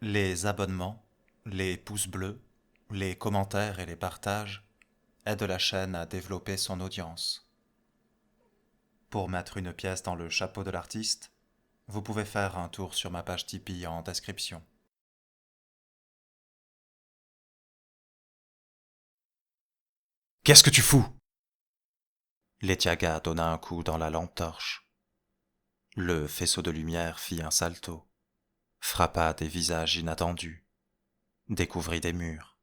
Les abonnements, les pouces bleus, les commentaires et les partages aident la chaîne à développer son audience. Pour mettre une pièce dans le chapeau de l'artiste, vous pouvez faire un tour sur ma page Tipeee en description. Qu'est-ce que tu fous? Letiaga donna un coup dans la lampe torche. Le faisceau de lumière fit un salto, frappa des visages inattendus, découvrit des murs,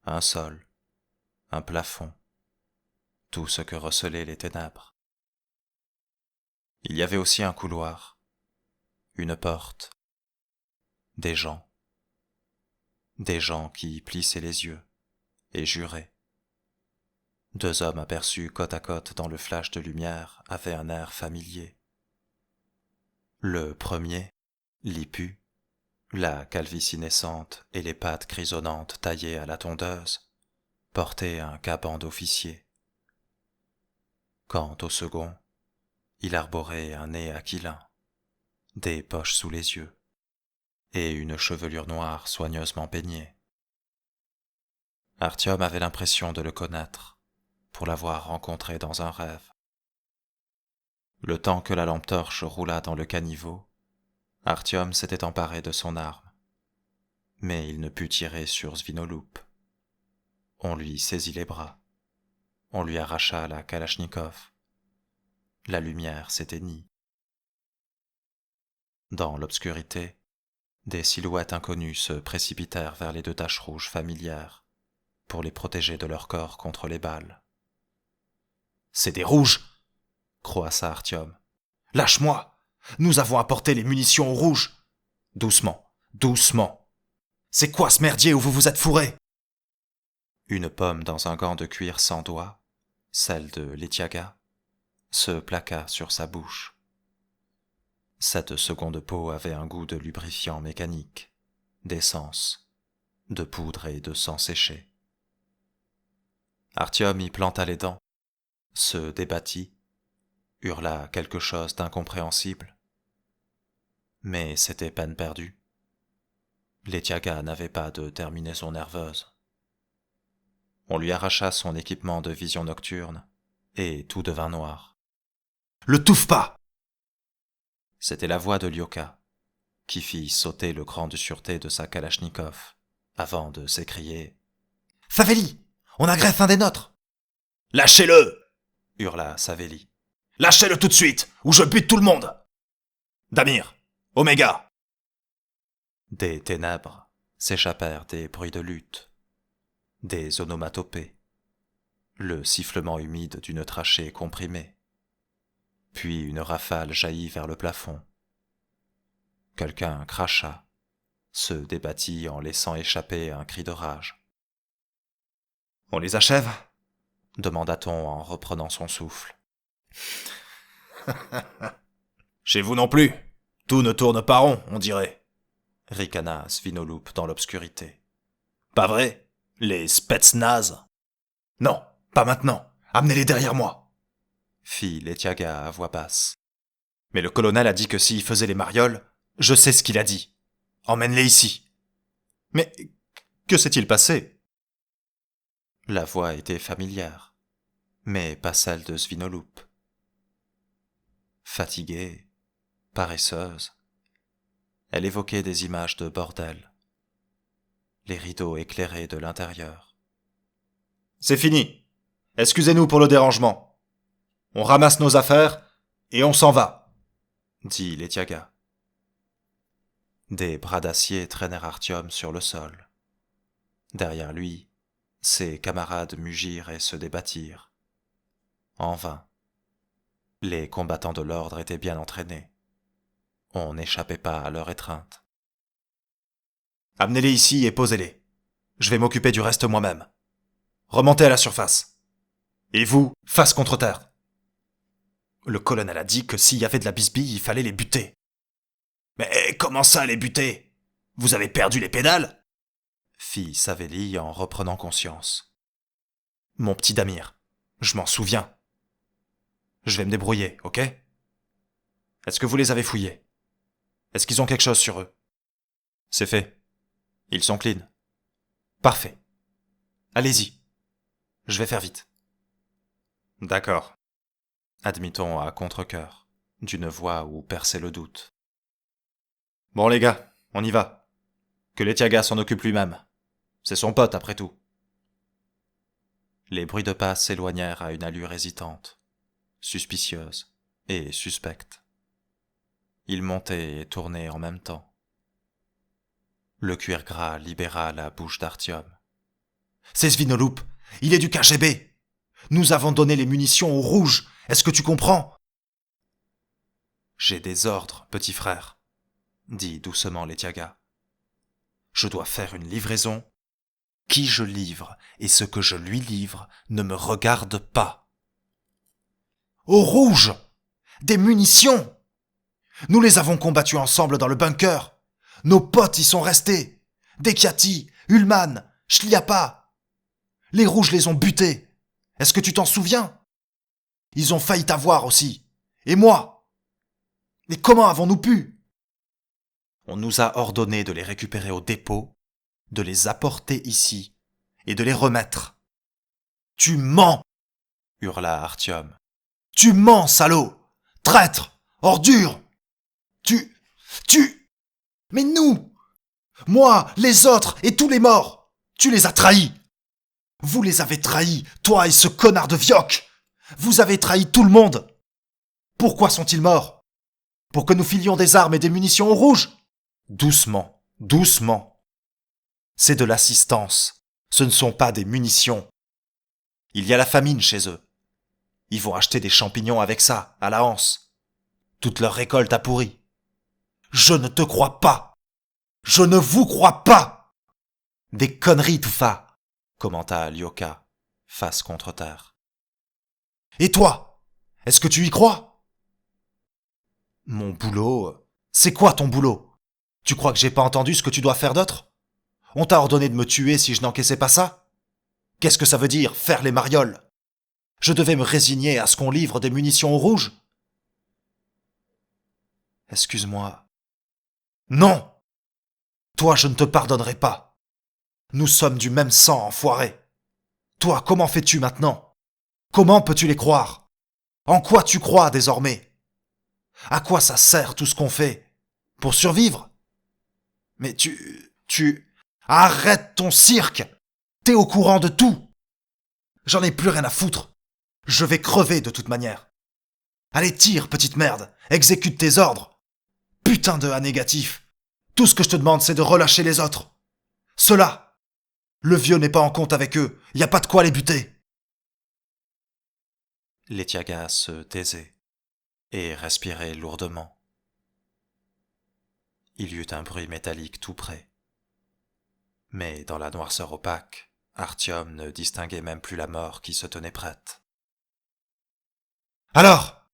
un sol, un plafond, tout ce que recelaient les ténèbres. Il y avait aussi un couloir, une porte, des gens qui plissaient les yeux et juraient. Deux hommes aperçus côte à côte dans le flash de lumière avaient un air familier. Le premier, Lipu, la calvitie naissante et les pattes grisonnantes taillées à la tondeuse, portait un caban d'officier. Quant au second, il arborait un nez aquilin, des poches sous les yeux, et une chevelure noire soigneusement peignée. Artyom avait l'impression de le connaître, pour l'avoir rencontré dans un rêve. Le temps que la lampe torche roula dans le caniveau, Artyom s'était emparé de son arme. Mais il ne put tirer sur Svinolup. On lui saisit les bras. On lui arracha la Kalachnikov. La lumière s'éteignit. Dans l'obscurité, des silhouettes inconnues se précipitèrent vers les deux taches rouges familières pour les protéger de leur corps contre les balles. « C'est des rouges !» croassa Artyom. « Lâche-moi! Nous avons apporté les munitions aux rouges !»« Doucement, doucement. C'est quoi ce merdier où vous vous êtes fourré ?» Une pomme dans un gant de cuir sans doigts, celle de Letiaga, se plaqua sur sa bouche. Cette seconde peau avait un goût de lubrifiant mécanique, d'essence, de poudre et de sang séché. Artyom y planta les dents, se débattit, hurla quelque chose d'incompréhensible. Mais c'était peine perdue. Letiaga n'avait pas de terminaison nerveuse. On lui arracha son équipement de vision nocturne, et tout devint noir. « Le touffe pas !» C'était la voix de Lyoka, qui fit sauter le cran de sûreté de sa Kalachnikov, avant de s'écrier « Savelli, on agresse un des nôtres !»« Lâchez-le !» hurla Savelli. « Lâchez-le tout de suite, ou je bute tout le monde !»« Damir, Oméga !» Des ténèbres s'échappèrent des bruits de lutte, des onomatopées, le sifflement humide d'une trachée comprimée. Puis une rafale jaillit vers le plafond. Quelqu'un cracha, se débattit en laissant échapper un cri de rage. « On les achève ?» demanda-t-on en reprenant son souffle. « Chez vous non plus. Tout ne tourne pas rond, on dirait. » ricana Svinolup dans l'obscurité. « Pas vrai? Les spetsnaz ?»« Non, pas maintenant. Amenez-les derrière moi. » fit Letiaga à voix basse. « Mais le colonel a dit que s'il faisait les marioles, je sais ce qu'il a dit. Emmène-les ici. » « Mais que s'est-il passé ?» La voix était familière, mais pas celle de Svinolup. Fatiguée, paresseuse, elle évoquait des images de bordel, les rideaux éclairés de l'intérieur. « C'est fini. Excusez-nous pour le dérangement. On ramasse nos affaires et on s'en va, » dit Letiaga. Des bras d'acier traînèrent Artyom sur le sol. Derrière lui, ses camarades mugirent et se débattirent. En vain. Les combattants de l'ordre étaient bien entraînés. On n'échappait pas à leur étreinte. « Amenez-les ici et posez-les. Je vais m'occuper du reste moi-même. Remontez à la surface. Et vous, face contre terre. Le colonel a dit que s'il y avait de la bisbille, il fallait les buter. »« Mais comment ça, les buter? Vous avez perdu les pédales ?» fit Savelli en reprenant conscience. « Mon petit Damir, je m'en souviens. Je vais me débrouiller, ok? Est-ce que vous les avez fouillés? Est-ce qu'ils ont quelque chose sur eux? » « C'est fait. Ils sont clean. Parfait. Allez-y. Je vais faire vite. D'accord. Admet-on à contre-cœur, d'une voix où perçait le doute. Bon les gars, on y va. Que Letiaga s'en occupe lui-même. C'est son pote après tout. Les bruits de pas s'éloignèrent à une allure hésitante, suspicieuse et suspecte. Ils montaient et tournaient en même temps. Le cuir gras libéra la bouche d'Artyom. C'est Svinoloup. Il est du KGB. Nous avons donné les munitions aux rouges. Est-ce que tu comprends? J'ai des ordres, petit frère, dit doucement Letiaga. Je dois faire une livraison. Qui je livre et ce que je lui livre ne me regarde pas. Aux rouges! Des munitions! Nous les avons combattus ensemble dans le bunker. Nos potes y sont restés. Dekiati, Ullman, Shliapa. Les rouges les ont butés. Est-ce que tu t'en souviens? Ils ont failli t'avoir aussi. Et moi? Mais comment avons-nous pu? On nous a ordonné de les récupérer au dépôt, de les apporter ici et de les remettre. Tu mens! Hurla Artyom. Tu mens, salaud! Traître! Ordure! Mais nous! Moi, les autres et tous les morts! Tu les as trahis! Vous les avez trahis, toi et ce connard de Viok! Vous avez trahi tout le monde! Pourquoi sont-ils morts? Pour que nous filions des armes et des munitions aux rouges? Doucement, doucement. C'est de l'assistance. Ce ne sont pas des munitions. Il y a la famine chez eux. Ils vont acheter des champignons avec ça, à la anse. Toute leur récolte a pourri. Je ne te crois pas! Je ne vous crois pas! Des conneries, Toufa, commenta Lyoka, face contre terre. Et toi? Est-ce que tu y crois? Mon boulot... C'est quoi ton boulot? Tu crois que j'ai pas entendu ce que tu dois faire d'autre? On t'a ordonné de me tuer si je n'encaissais pas ça? Qu'est-ce que ça veut dire, faire les marioles? Je devais me résigner à ce qu'on livre des munitions aux rouges? Excuse-moi. Non! Toi, je ne te pardonnerai pas. Nous sommes du même sang, enfoiré. Toi, comment fais-tu maintenant? Comment peux-tu les croire? En quoi tu crois désormais? À quoi ça sert tout ce qu'on fait? Pour survivre? Mais Arrête ton cirque! T'es au courant de tout! J'en ai plus rien à foutre. Je vais crever de toute manière. Allez, tire, petite merde. Exécute tes ordres. Putain de A négatif. Tout ce que je te demande, c'est de relâcher les autres. Ceux-là. Le vieux n'est pas en compte avec eux. Y a pas de quoi les buter. Letiaga se taisait et respirait lourdement. Il y eut un bruit métallique tout près. Mais dans la noirceur opaque, Artyom ne distinguait même plus la mort qui se tenait prête. Alors!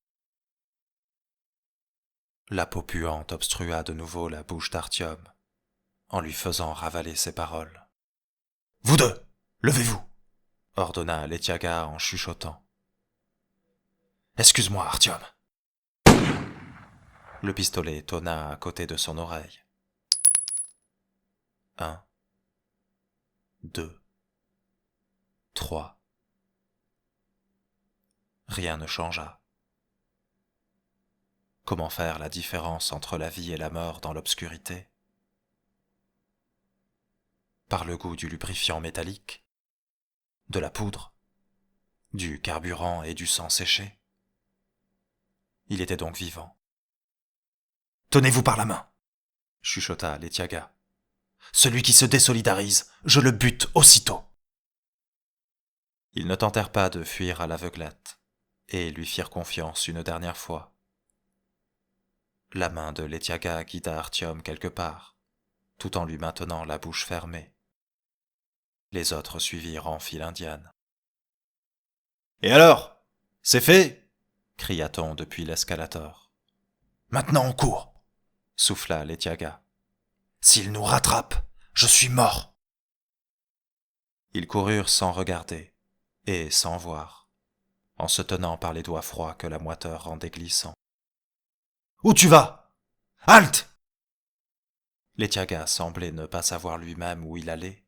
La peau puante obstrua de nouveau la bouche d'Artyom, en lui faisant ravaler ses paroles. « Vous deux, levez-vous !» ordonna Letiaga en chuchotant. « Excuse-moi, Artyom. » Le pistolet tonna à côté de son oreille. 1, 2, 3. Rien ne changea. Comment faire la différence entre la vie et la mort dans l'obscurité? Par le goût du lubrifiant métallique, de la poudre, du carburant et du sang séché. Il était donc vivant. « Tenez-vous par la main !» chuchota Letiaga. « Celui qui se désolidarise, je le bute aussitôt. » Ils ne tentèrent pas de fuir à l'aveuglette et lui firent confiance une dernière fois. La main de Letiaga guida Artyom quelque part, tout en lui maintenant la bouche fermée. Les autres suivirent en file indienne. « Et alors? C'est fait ?» cria-t-on depuis l'escalator. « Maintenant on court !» souffla Letiaga. « S'il nous rattrape, je suis mort !» Ils coururent sans regarder et sans voir, en se tenant par les doigts froids que la moiteur rendait glissants. « Où tu vas? Halte !» Letiaga semblait ne pas savoir lui-même où il allait.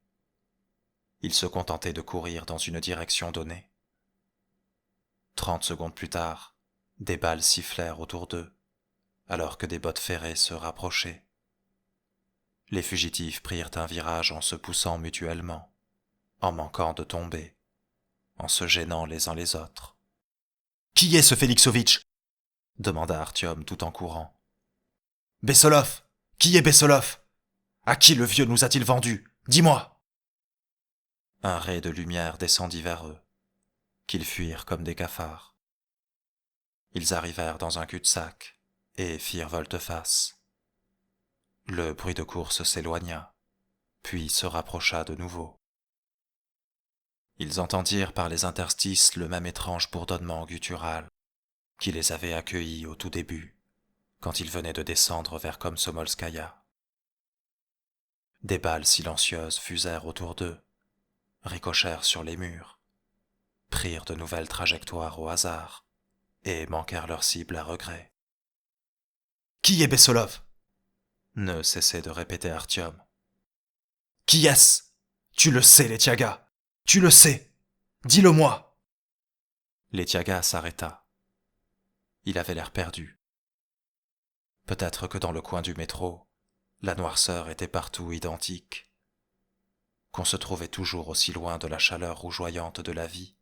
Il se contentait de courir dans une direction donnée. 30 secondes plus tard, des balles sifflèrent autour d'eux, alors que des bottes ferrées se rapprochaient. Les fugitifs prirent un virage en se poussant mutuellement, en manquant de tomber, en se gênant les uns les autres. « Qui est ce Félixovitch » demanda Artyom tout en courant. « Bessolov ! Qui est Bessolov ? À qui le vieux nous a-t-il vendus ? Dis-moi » Un ray de lumière descendit vers eux, qu'ils fuirent comme des cafards. Ils arrivèrent dans un cul-de-sac et firent volte-face. Le bruit de course s'éloigna, puis se rapprocha de nouveau. Ils entendirent par les interstices le même étrange bourdonnement guttural qui les avait accueillis au tout début, quand ils venaient de descendre vers Komsomolskaïa. Des balles silencieuses fusèrent autour d'eux, ricochèrent sur les murs, prirent de nouvelles trajectoires au hasard et manquèrent leur cible à regret. « Qui est Bessolov » ne cessait de répéter Artyom. « Qui est-ce ? Tu le sais, Letiaga. Tu le sais. Dis-le-moi. » Letiaga s'arrêta. Il avait l'air perdu. Peut-être que dans le coin du métro, la noirceur était partout identique, qu'on se trouvait toujours aussi loin de la chaleur rougeoyante de la vie,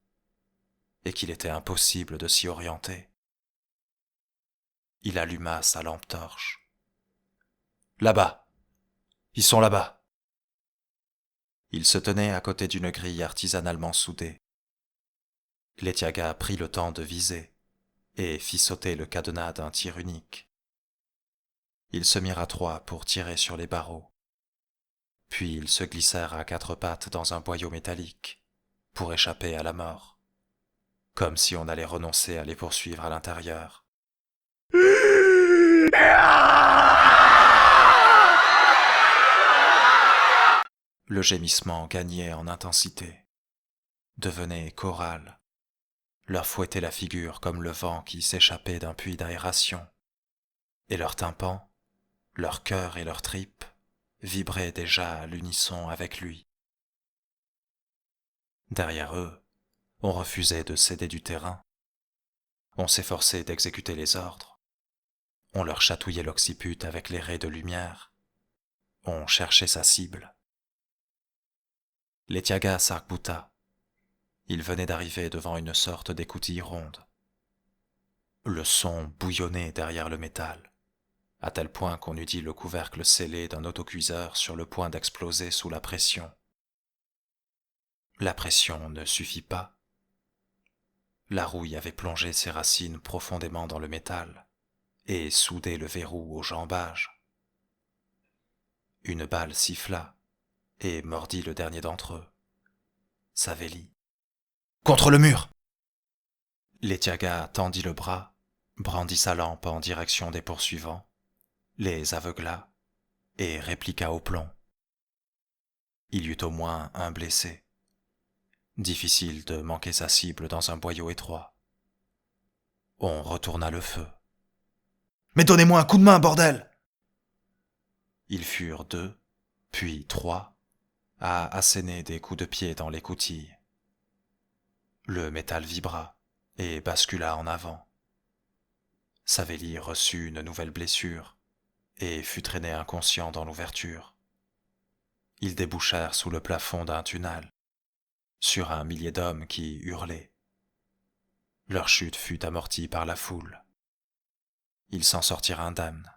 et qu'il était impossible de s'y orienter. Il alluma sa lampe torche. « Là-bas. Ils sont là-bas. » Il se tenait à côté d'une grille artisanalement soudée. Letiaga prit le temps de viser et fit sauter le cadenas d'un tir unique. Ils se mirent à trois pour tirer sur les barreaux. Puis ils se glissèrent à quatre pattes dans un boyau métallique pour échapper à la mort, comme si on allait renoncer à les poursuivre à l'intérieur. Le gémissement gagnait en intensité, devenait choral, leur fouettait la figure comme le vent qui s'échappait d'un puits d'aération, et leurs tympans, leur cœur et leurs tripes vibraient déjà à l'unisson avec lui. Derrière eux, on refusait de céder du terrain, on s'efforçait d'exécuter les ordres, on leur chatouillait l'occiput avec les raies de lumière, on cherchait sa cible. Letiaga s'arc-bouta. Il venait d'arriver devant une sorte d'écoutille ronde. Le son bouillonnait derrière le métal, à tel point qu'on eût dit le couvercle scellé d'un autocuiseur sur le point d'exploser sous la pression. La pression ne suffit pas. La rouille avait plongé ses racines profondément dans le métal et soudé le verrou au jambage. Une balle siffla et mordit le dernier d'entre eux, Savélie. « Contre le mur » Letiaga tendit le bras, brandit sa lampe en direction des poursuivants, les aveugla et répliqua au plomb. Il y eut au moins un blessé. Difficile de manquer sa cible dans un boyau étroit. On retourna le feu. « Mais donnez-moi un coup de main, bordel !» Ils furent 2, puis 3, à asséner des coups de pied dans l'écoutille. Le métal vibra et bascula en avant. Savélie reçut une nouvelle blessure et fut traîné inconscient dans l'ouverture. Ils débouchèrent sous le plafond d'un tunnel, sur un millier d'hommes qui hurlaient. Leur chute fut amortie par la foule. Ils s'en sortirent indemnes.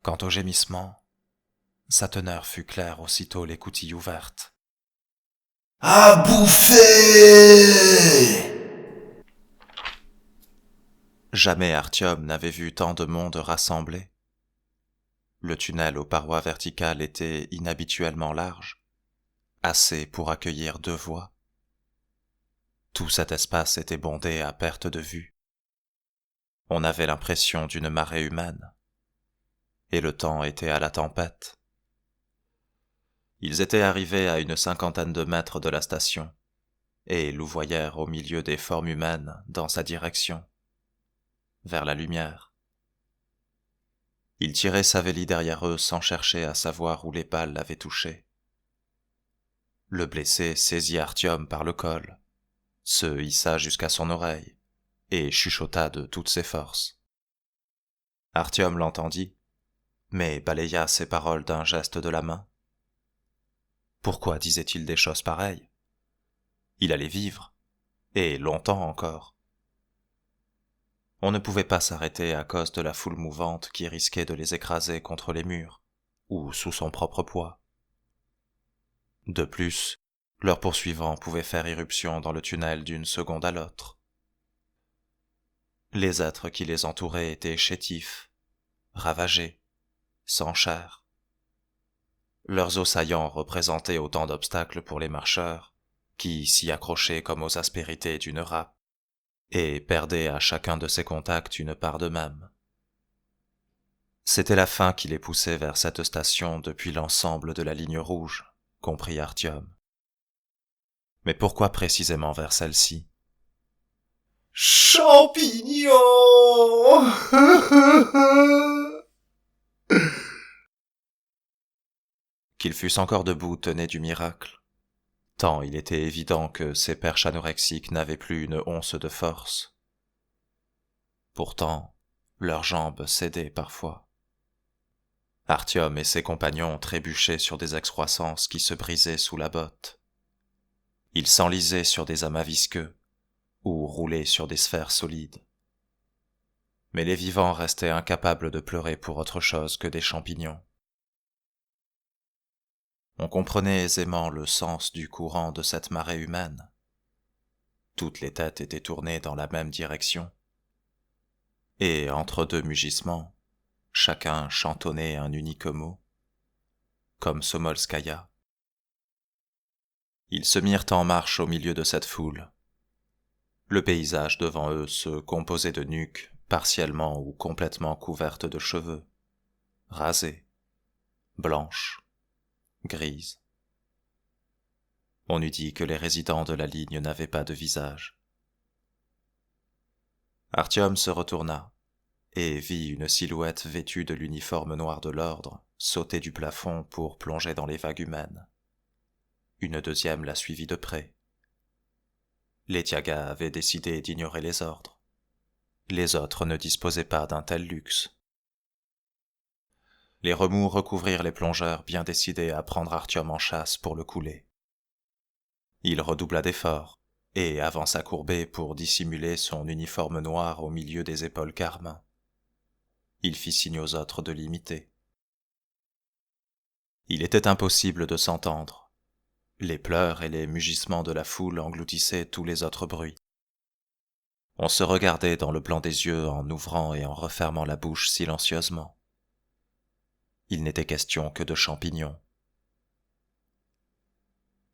Quant au gémissement, sa teneur fut claire aussitôt l'écoutille ouverte. « À bouffer !» Jamais Artyom n'avait vu tant de monde rassemblé. Le tunnel aux parois verticales était inhabituellement large, assez pour accueillir 2 voies. Tout cet espace était bondé à perte de vue. On avait l'impression d'une marée humaine, et le temps était à la tempête. Ils étaient arrivés à une 50aine de mètres de la station, et louvoyèrent au milieu des formes humaines dans sa direction, vers la lumière. Ils tiraient Savelli derrière eux sans chercher à savoir où les balles l'avaient touché. Le blessé saisit Artyom par le col, se hissa jusqu'à son oreille et chuchota de toutes ses forces. Artyom l'entendit, mais balaya ses paroles d'un geste de la main. Pourquoi disait-il des choses pareilles? Il allait vivre, et longtemps encore. On ne pouvait pas s'arrêter à cause de la foule mouvante qui risquait de les écraser contre les murs, ou sous son propre poids. De plus, leurs poursuivants pouvaient faire irruption dans le tunnel d'une seconde à l'autre. Les êtres qui les entouraient étaient chétifs, ravagés, sans chair. Leurs os saillants représentaient autant d'obstacles pour les marcheurs, qui s'y accrochaient comme aux aspérités d'une râpe, et perdaient à chacun de ces contacts une part d'eux-mêmes. C'était la faim qui les poussait vers cette station depuis l'ensemble de la ligne rouge, comprit Artyom. Mais pourquoi précisément vers celle-ci? Champignons. Qu'ils fussent encore debout tenait du miracle, tant il était évident que ces perches anorexiques n'avaient plus une once de force. Pourtant, leurs jambes cédaient parfois. Artyom et ses compagnons trébuchaient sur des excroissances qui se brisaient sous la botte. Ils s'enlisaient sur des amas visqueux ou roulaient sur des sphères solides. Mais les vivants restaient incapables de pleurer pour autre chose que des champignons. On comprenait aisément le sens du courant de cette marée humaine. Toutes les têtes étaient tournées dans la même direction. Et entre deux mugissements, chacun chantonnait un unique mot, comme Somolskaya. Ils se mirent en marche au milieu de cette foule. Le paysage devant eux se composait de nuques partiellement ou complètement couvertes de cheveux, rasées, blanches, grises. On eût dit que les résidents de la ligne n'avaient pas de visage. Artyom se retourna et vit une silhouette vêtue de l'uniforme noir de l'ordre sauter du plafond pour plonger dans les vagues humaines. Une deuxième la suivit de près. Les Tiagas avaient décidé d'ignorer les ordres. Les autres ne disposaient pas d'un tel luxe. Les remous recouvrirent les plongeurs bien décidés à prendre Artyom en chasse pour le couler. Il redoubla d'efforts et avança courbé pour dissimuler son uniforme noir au milieu des épaules carmin. Il fit signe aux autres de l'imiter. Il était impossible de s'entendre. Les pleurs et les mugissements de la foule engloutissaient tous les autres bruits. On se regardait dans le blanc des yeux en ouvrant et en refermant la bouche silencieusement. Il n'était question que de champignons.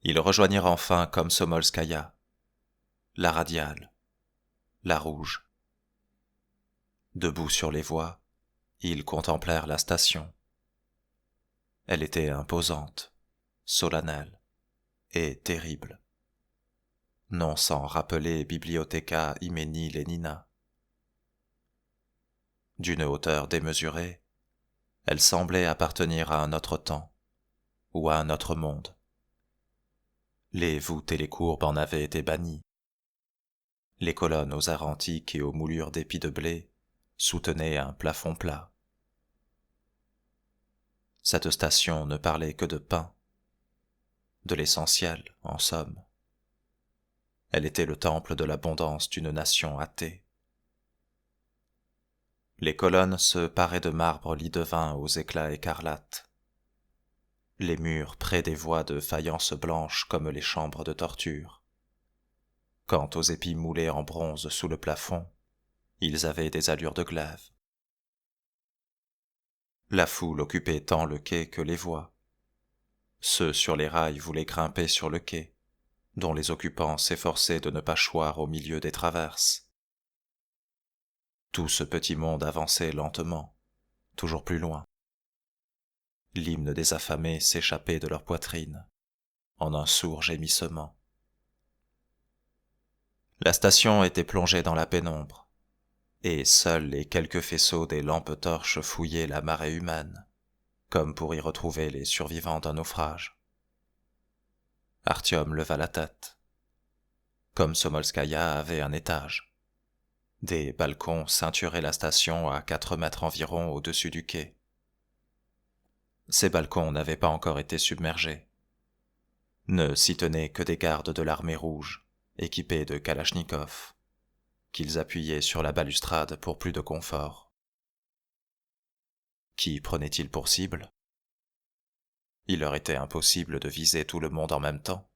Ils rejoignirent enfin comme Somolskaya, la radiale, la rouge. Debout sur les voies, ils contemplèrent la station. Elle était imposante, solennelle et terrible, non sans rappeler Bibliotheca Imeni Lenina. D'une hauteur démesurée, elle semblait appartenir à un autre temps ou à un autre monde. Les voûtes et les courbes en avaient été bannies. Les colonnes aux arcs antiques et aux moulures d'épis de blé soutenaient un plafond plat. Cette station ne parlait que de pain, de l'essentiel, en somme. Elle était le temple de l'abondance d'une nation athée. Les colonnes se paraient de marbre lit de vin aux éclats écarlates. Les murs près des voies de faïence blanche comme les chambres de torture. Quant aux épis moulés en bronze sous le plafond, ils avaient des allures de glaive. La foule occupait tant le quai que les voies. Ceux sur les rails voulaient grimper sur le quai, dont les occupants s'efforçaient de ne pas choir au milieu des traverses. Tout ce petit monde avançait lentement, toujours plus loin. L'hymne des affamés s'échappait de leur poitrine, en un sourd gémissement. La station était plongée dans la pénombre. et seuls les quelques faisceaux des lampes torches fouillaient la marée humaine, comme pour y retrouver les survivants d'un naufrage. Artyom leva la tête. Komsomolskaïa avait un étage. Des balcons ceinturaient la station à 4 mètres environ au-dessus du quai. Ces balcons n'avaient pas encore été submergés. Ne s'y tenaient que des gardes de l'armée rouge, équipés de kalachnikovs, qu'ils appuyaient sur la balustrade pour plus de confort. Qui prenaient-ils pour cible? Il leur était impossible de viser tout le monde en même temps.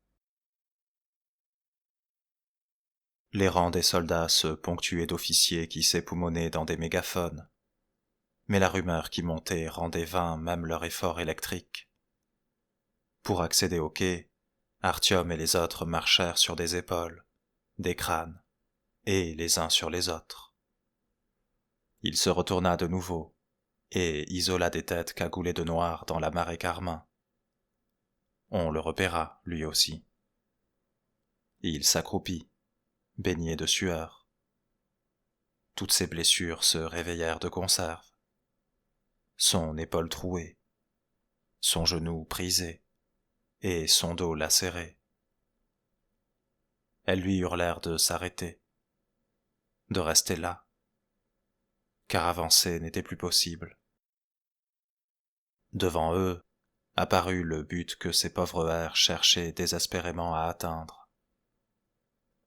Les rangs des soldats se ponctuaient d'officiers qui s'époumonaient dans des mégaphones, mais la rumeur qui montait rendait vain même leur effort électrique. Pour accéder au quai, Artyom et les autres marchèrent sur des épaules, des crânes, et les uns sur les autres. Il se retourna de nouveau, et isola des têtes cagoulées de noir dans la marée carmin. On le repéra, lui aussi. Il s'accroupit, baigné de sueur. Toutes ses blessures se réveillèrent de conserve. Son épaule trouée, son genou brisé, et son dos lacéré. Elles lui hurlèrent de s'arrêter, de rester là, car avancer n'était plus possible. Devant eux apparut le but que ces pauvres airs cherchaient désespérément à atteindre.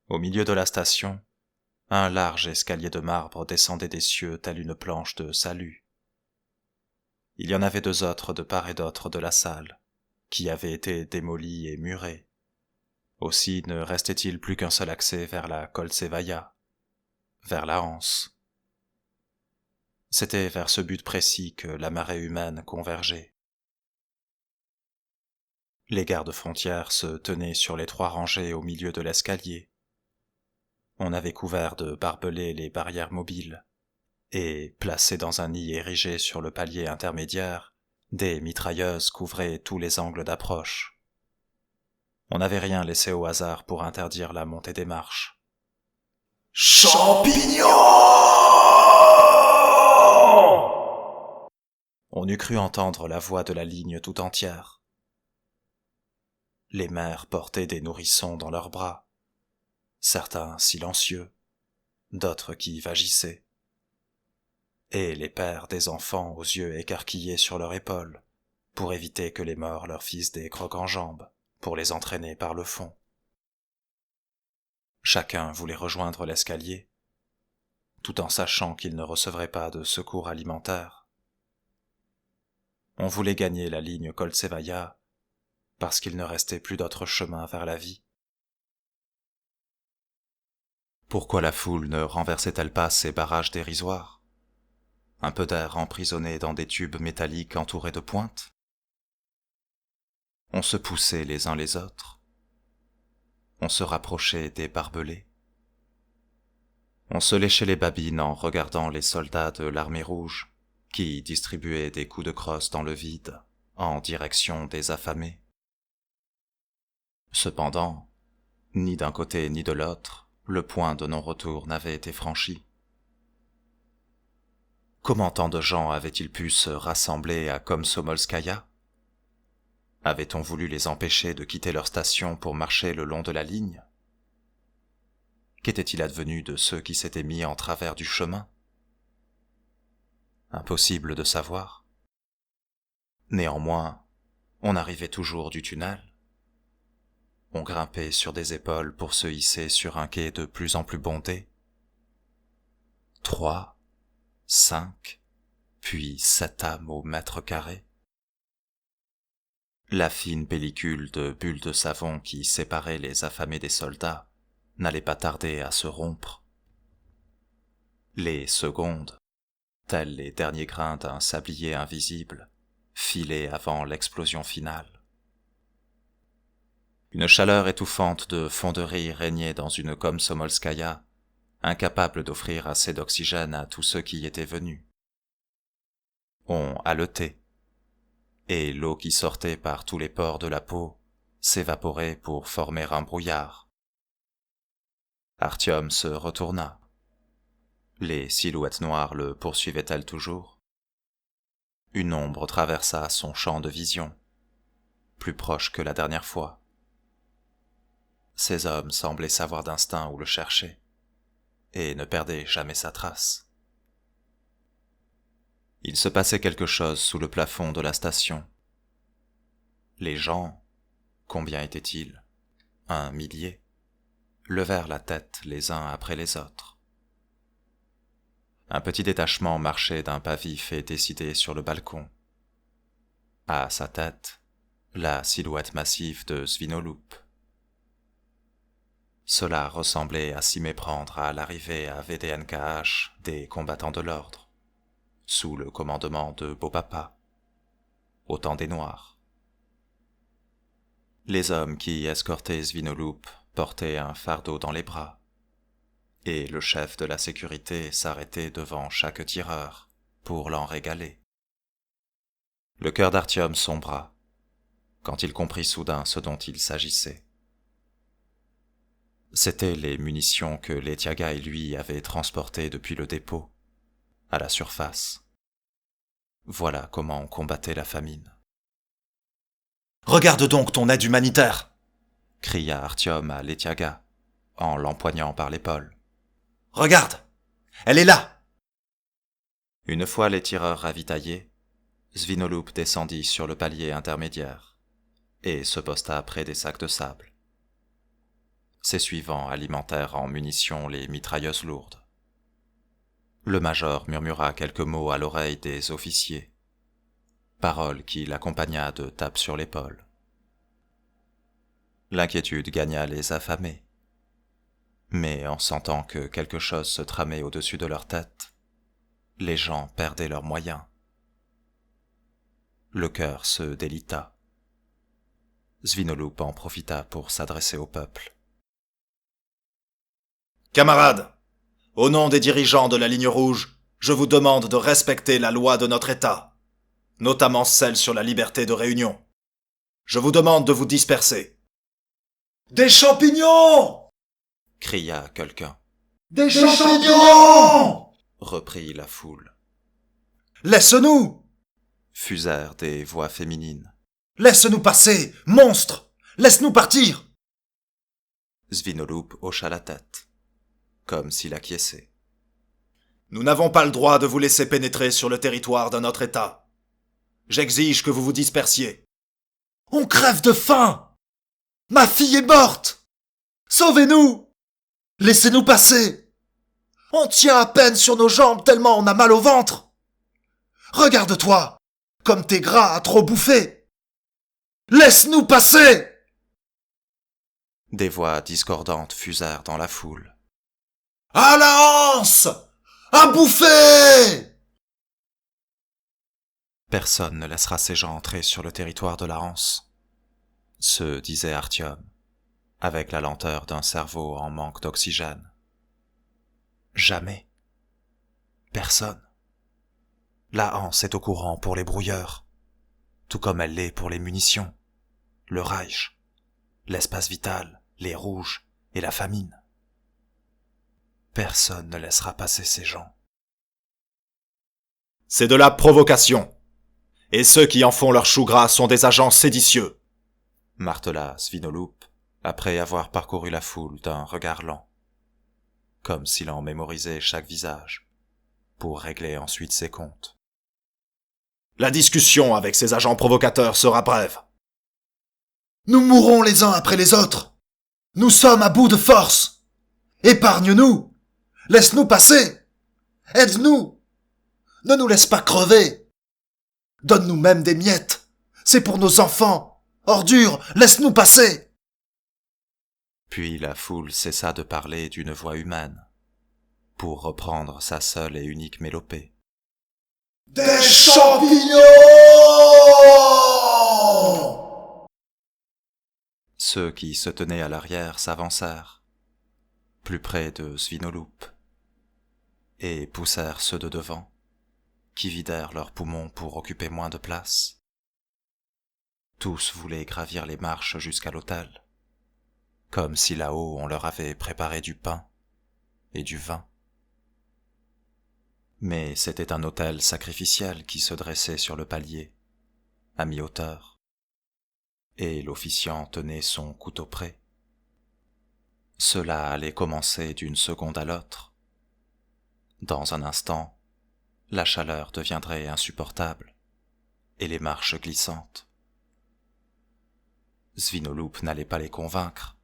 Au milieu de la station, un large escalier de marbre descendait des cieux telle une planche de salut. Il y en avait 2 autres de part et d'autre de la salle, qui avaient été démolis et murés. Aussi ne restait-il plus qu'un seul accès vers la Koltsevaya, vers la Hanse. C'était vers ce but précis que la marée humaine convergeait. Les gardes-frontières se tenaient sur les 3 rangées au milieu de l'escalier. On avait couvert de barbelés les barrières mobiles, et, placées dans un nid érigé sur le palier intermédiaire, des mitrailleuses couvraient tous les angles d'approche. On n'avait rien laissé au hasard pour interdire la montée des marches. Champignons! On eût cru entendre la voix de la ligne tout entière. Les mères portaient des nourrissons dans leurs bras, certains silencieux, d'autres qui vagissaient, et les pères des enfants aux yeux écarquillés sur leurs épaules, pour éviter que les morts leur fissent des crocs-en-jambes, pour les entraîner par le fond. Chacun voulait rejoindre l'escalier, tout en sachant qu'il ne recevrait pas de secours alimentaire. On voulait gagner la ligne Koltsevaya parce qu'il ne restait plus d'autre chemin vers la vie. Pourquoi la foule ne renversait-elle pas ces barrages dérisoires? Un peu d'air emprisonné dans des tubes métalliques entourés de pointes? On se poussait les uns les autres. On se rapprochait des barbelés. On se léchait les babines en regardant les soldats de l'armée rouge qui distribuaient des coups de crosse dans le vide en direction des affamés. Cependant, ni d'un côté ni de l'autre, le point de non-retour n'avait été franchi. Comment tant de gens avaient-ils pu se rassembler à Komsomolskaïa? Avait-on voulu les empêcher de quitter leur station pour marcher le long de la ligne? Qu'était-il advenu de ceux qui s'étaient mis en travers du chemin? Impossible de savoir. Néanmoins, on arrivait toujours du tunnel. On grimpait sur des épaules pour se hisser sur un quai de plus en plus bondé. 3, 5, puis 7 âmes au mètre carré. La fine pellicule de bulles de savon qui séparait les affamés des soldats n'allait pas tarder à se rompre. Les secondes, tels les derniers grains d'un sablier invisible, filaient avant l'explosion finale. Une chaleur étouffante de fonderie régnait dans une Komsomolskaïa, incapable d'offrir assez d'oxygène à tous ceux qui y étaient venus. On haletait, et l'eau qui sortait par tous les pores de la peau s'évaporait pour former un brouillard. Artyom se retourna. Les silhouettes noires le poursuivaient-elles toujours? Une ombre traversa son champ de vision, plus proche que la dernière fois. Ces hommes semblaient savoir d'instinct où le chercher, et ne perdaient jamais sa trace. Il se passait quelque chose sous le plafond de la station. Les gens, combien étaient-ils? 1 millier, levèrent la tête les uns après les autres. Un petit détachement marchait d'un pas vif et décidé sur le balcon. À sa tête, la silhouette massive de Svinolup. Cela ressemblait à s'y méprendre à l'arrivée à VDNKH des combattants de l'ordre, sous le commandement de Bopapa, au temps des Noirs. Les hommes qui escortaient Svinolup portaient un fardeau dans les bras, et le chef de la sécurité s'arrêtait devant chaque tireur pour l'en régaler. Le cœur d'Artyom sombra, quand il comprit soudain ce dont il s'agissait. C'étaient les munitions que Letiaga et lui avaient transportées depuis le dépôt, à la surface. Voilà comment on combattait la famine. « Regarde donc ton aide humanitaire !» cria Artyom à Letiaga, en l'empoignant par l'épaule. « Regarde, elle est là !» Une fois les tireurs ravitaillés, Svinolup descendit sur le palier intermédiaire et se posta près des sacs de sable. Ses suivants alimentèrent en munitions les mitrailleuses lourdes. Le major murmura quelques mots à l'oreille des officiers, parole qui l'accompagna de tapes sur l'épaule. L'inquiétude gagna les affamés, mais en sentant que quelque chose se tramait au-dessus de leur tête, les gens perdaient leurs moyens. Le cœur se délita. Svinolup en profita pour s'adresser au peuple. Camarades, au nom des dirigeants de la ligne rouge, je vous demande de respecter la loi de notre État, notamment celle sur la liberté de réunion. Je vous demande de vous disperser. « Des champignons !» cria quelqu'un. « Des champignons !» reprit la foule. « Laisse-nous !» fusèrent des voix féminines. « Laisse-nous passer, monstre ! Laisse-nous partir !» Svinolup hocha la tête, comme s'il acquiesçait. « Nous n'avons pas le droit de vous laisser pénétrer sur le territoire d'un autre État. J'exige que vous vous dispersiez. »« On crève de faim ! Ma fille est morte ! Sauvez-nous ! Laissez-nous passer ! On tient à peine sur nos jambes tellement on a mal au ventre ! Regarde-toi, comme t'es gras à trop bouffer ! Laisse-nous passer !» Des voix discordantes fusèrent dans la foule. « À la hanse ! À bouffer !» Personne ne laissera ces gens entrer sur le territoire de la Hanse, se disait Artyom, avec la lenteur d'un cerveau en manque d'oxygène. Jamais. Personne. La Hanse est au courant pour les brouilleurs, tout comme elle l'est pour les munitions, le Reich, l'espace vital, les rouges et la famine. Personne ne laissera passer ces gens. « C'est de la provocation. Et ceux qui en font leur chou gras sont des agents séditieux. » martela Svinolup, après avoir parcouru la foule d'un regard lent, comme s'il en mémorisait chaque visage, pour régler ensuite ses comptes. « La discussion avec ces agents provocateurs sera brève. Nous mourrons les uns après les autres. Nous sommes à bout de force. Épargne-nous. Laisse-nous passer. Aide-nous. Ne nous laisse pas crever. Donne-nous même des miettes. C'est pour nos enfants. Ordure, laisse-nous passer. » Puis la foule cessa de parler d'une voix humaine, pour reprendre sa seule et unique mélopée. « Des champignons !» Ceux qui se tenaient à l'arrière s'avancèrent, plus près de Svinolup, et poussèrent ceux de devant, qui vidèrent leurs poumons pour occuper moins de place. Tous voulaient gravir les marches jusqu'à l'autel, comme si là-haut on leur avait préparé du pain et du vin. Mais c'était un autel sacrificiel qui se dressait sur le palier, à mi-hauteur, et l'officiant tenait son couteau prêt. Cela allait commencer d'une seconde à l'autre. Dans un instant, la chaleur deviendrait insupportable, et les marches glissantes. Svinolup n'allait pas les convaincre.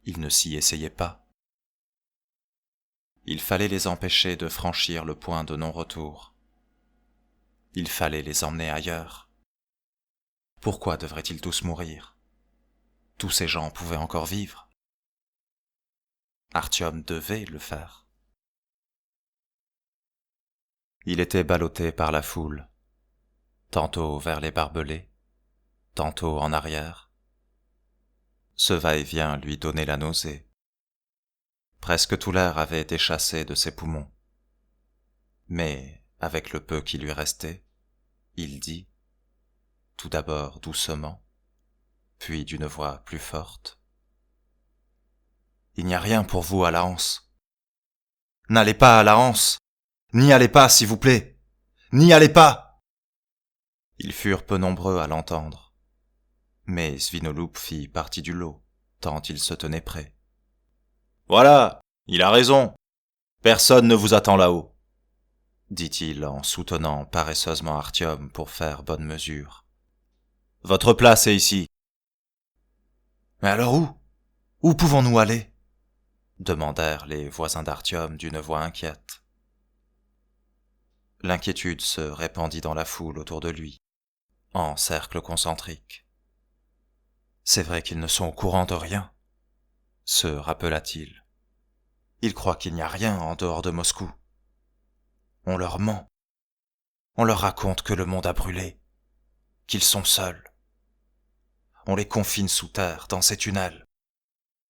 Il ne s'y essayait pas. Il fallait les empêcher de franchir le point de non-retour. Il fallait les emmener ailleurs. Pourquoi devraient-ils tous mourir? Tous ces gens pouvaient encore vivre. Artyom devait le faire. Il était ballotté par la foule, tantôt vers les barbelés, tantôt en arrière. Ce va-et-vient lui donnait la nausée. Presque tout l'air avait été chassé de ses poumons. Mais, avec le peu qui lui restait, il dit, tout d'abord doucement, puis d'une voix plus forte, « Il n'y a rien pour vous à la Hanse. N'allez pas à la Hanse. N'y allez pas, s'il vous plaît. N'y allez pas !» Ils furent peu nombreux à l'entendre. Mais Svinolup fit partie du lot, tant il se tenait prêt. « Voilà, il a raison. Personne ne vous attend là-haut, » dit-il en soutenant paresseusement Artyom pour faire bonne mesure. « Votre place est ici. »« Mais alors où? Où pouvons-nous aller ?» demandèrent les voisins d'Artyom d'une voix inquiète. L'inquiétude se répandit dans la foule autour de lui, en cercle concentrique. C'est vrai qu'ils ne sont au courant de rien, se rappela-t-il. Ils croient qu'il n'y a rien en dehors de Moscou. On leur ment. On leur raconte que le monde a brûlé, qu'ils sont seuls. On les confine sous terre, dans ces tunnels.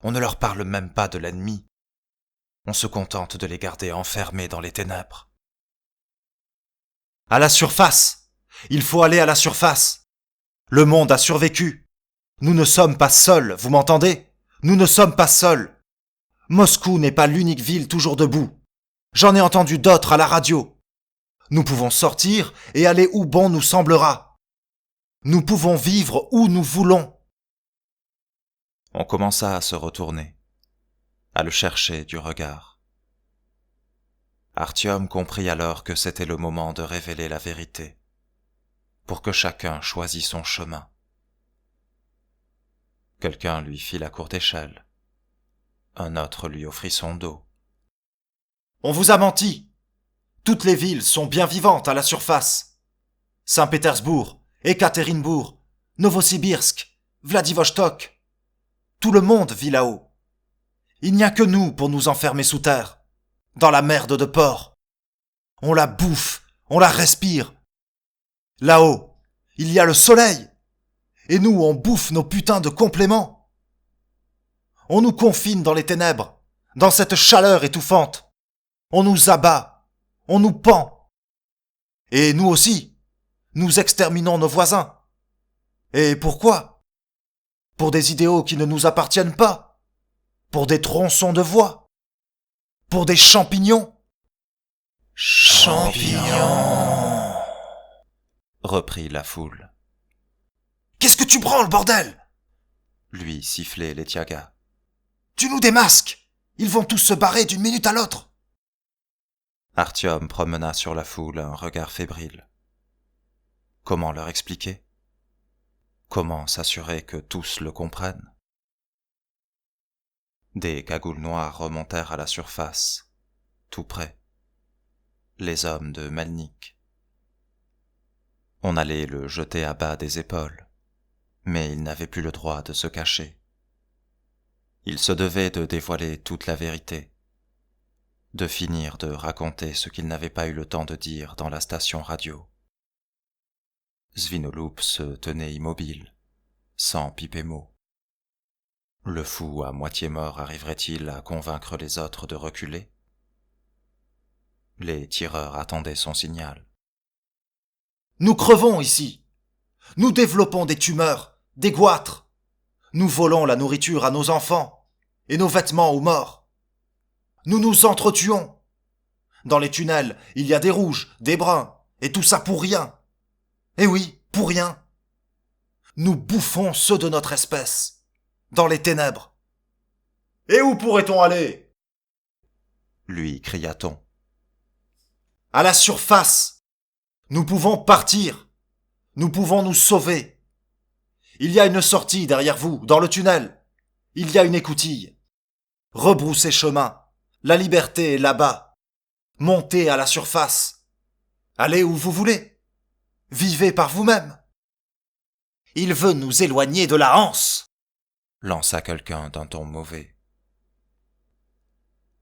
On ne leur parle même pas de l'ennemi. On se contente de les garder enfermés dans les ténèbres. À la surface! Il faut aller à la surface! Le monde a survécu! Nous ne sommes pas seuls, vous m'entendez? Nous ne sommes pas seuls! Moscou n'est pas l'unique ville toujours debout. J'en ai entendu d'autres à la radio. Nous pouvons sortir et aller où bon nous semblera. Nous pouvons vivre où nous voulons. On commença à se retourner, à le chercher du regard. Artyom comprit alors que c'était le moment de révéler la vérité, pour que chacun choisît son chemin. Quelqu'un lui fit la courte échelle. Un autre lui offrit son dos. « On vous a menti! Toutes les villes sont bien vivantes à la surface. Saint-Pétersbourg, Ekaterinbourg, Novosibirsk, Vladivostok. Tout le monde vit là-haut. Il n'y a que nous pour nous enfermer sous terre, dans la merde de porc. On la bouffe, on la respire. Là-haut, il y a le soleil. Et nous, on bouffe nos putains de compléments. On nous confine dans les ténèbres, dans cette chaleur étouffante. On nous abat, on nous pend. Et nous aussi, nous exterminons nos voisins. Et pourquoi? Pour des idéaux qui ne nous appartiennent pas. Pour des tronçons de voix. Pour des champignons. Champignons, reprit la foule. Qu'est-ce que tu branles, bordel? Lui sifflait Letiaga. Tu nous démasques. Ils vont tous se barrer d'une minute à l'autre. Artyom promena sur la foule un regard fébrile. Comment leur expliquer? Comment s'assurer que tous le comprennent? Des cagoules noires remontèrent à la surface, tout près. Les hommes de Melnik. On allait le jeter à bas des épaules, mais il n'avait plus le droit de se cacher. Il se devait de dévoiler toute la vérité, de finir de raconter ce qu'il n'avait pas eu le temps de dire dans la station radio. Svinolup se tenait immobile, sans piper mot. Le fou à moitié mort arriverait-il à convaincre les autres de reculer? Les tireurs attendaient son signal. Nous crevons ici. Nous développons des tumeurs, des goitres. Nous volons la nourriture à nos enfants et nos vêtements aux morts. Nous nous entretuons. Dans les tunnels, il y a des rouges, des bruns, et tout ça pour rien. Eh oui, pour rien. Nous bouffons ceux de notre espèce, dans les ténèbres. Et où pourrait-on aller? Lui cria-t-on. À la surface. Nous pouvons partir. Nous pouvons nous sauver. Il y a une sortie derrière vous, dans le tunnel. Il y a une écoutille. Rebroussez chemin. La liberté est là-bas. Montez à la surface. Allez où vous voulez. Vivez par vous-même. Il veut nous éloigner de la Hanse, Lança quelqu'un d'un ton mauvais.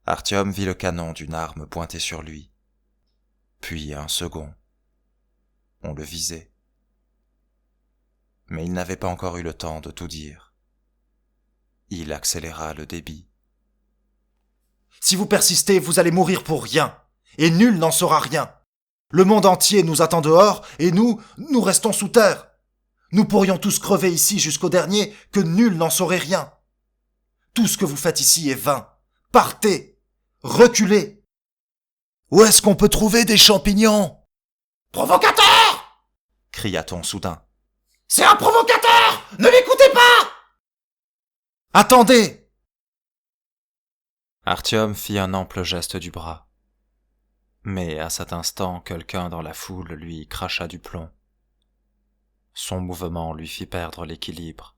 Artyom vit le canon d'une arme pointée sur lui. Puis un second. On le visait. Mais il n'avait pas encore eu le temps de tout dire. Il accéléra le débit. Si vous persistez, vous allez mourir pour rien. Et nul n'en saura rien. Le monde entier nous attend dehors, et nous restons sous terre. Nous pourrions tous crever ici jusqu'au dernier, que nul n'en saurait rien. Tout ce que vous faites ici est vain. Partez. Reculez. Où est-ce qu'on peut trouver des champignons? Provocateur! Cria-t-on soudain. C'est un provocateur! Ne l'écoutez pas! Attendez! Artyom fit un ample geste du bras. Mais à cet instant, quelqu'un dans la foule lui cracha du plomb. Son mouvement lui fit perdre l'équilibre,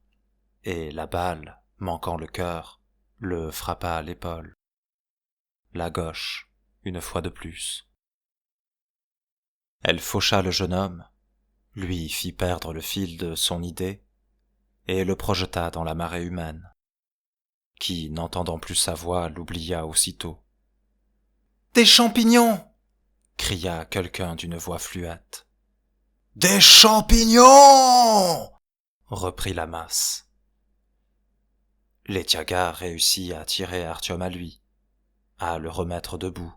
et la balle, manquant le cœur, le frappa à l'épaule. La gauche, une fois de plus. Elle faucha le jeune homme, lui fit perdre le fil de son idée, et le projeta dans la marée humaine, qui, n'entendant plus sa voix, l'oublia aussitôt. « Des champignons !» cria quelqu'un d'une voix fluette. « Des champignons !» reprit la masse. Letiaga réussit à tirer Artyom à lui, à le remettre debout,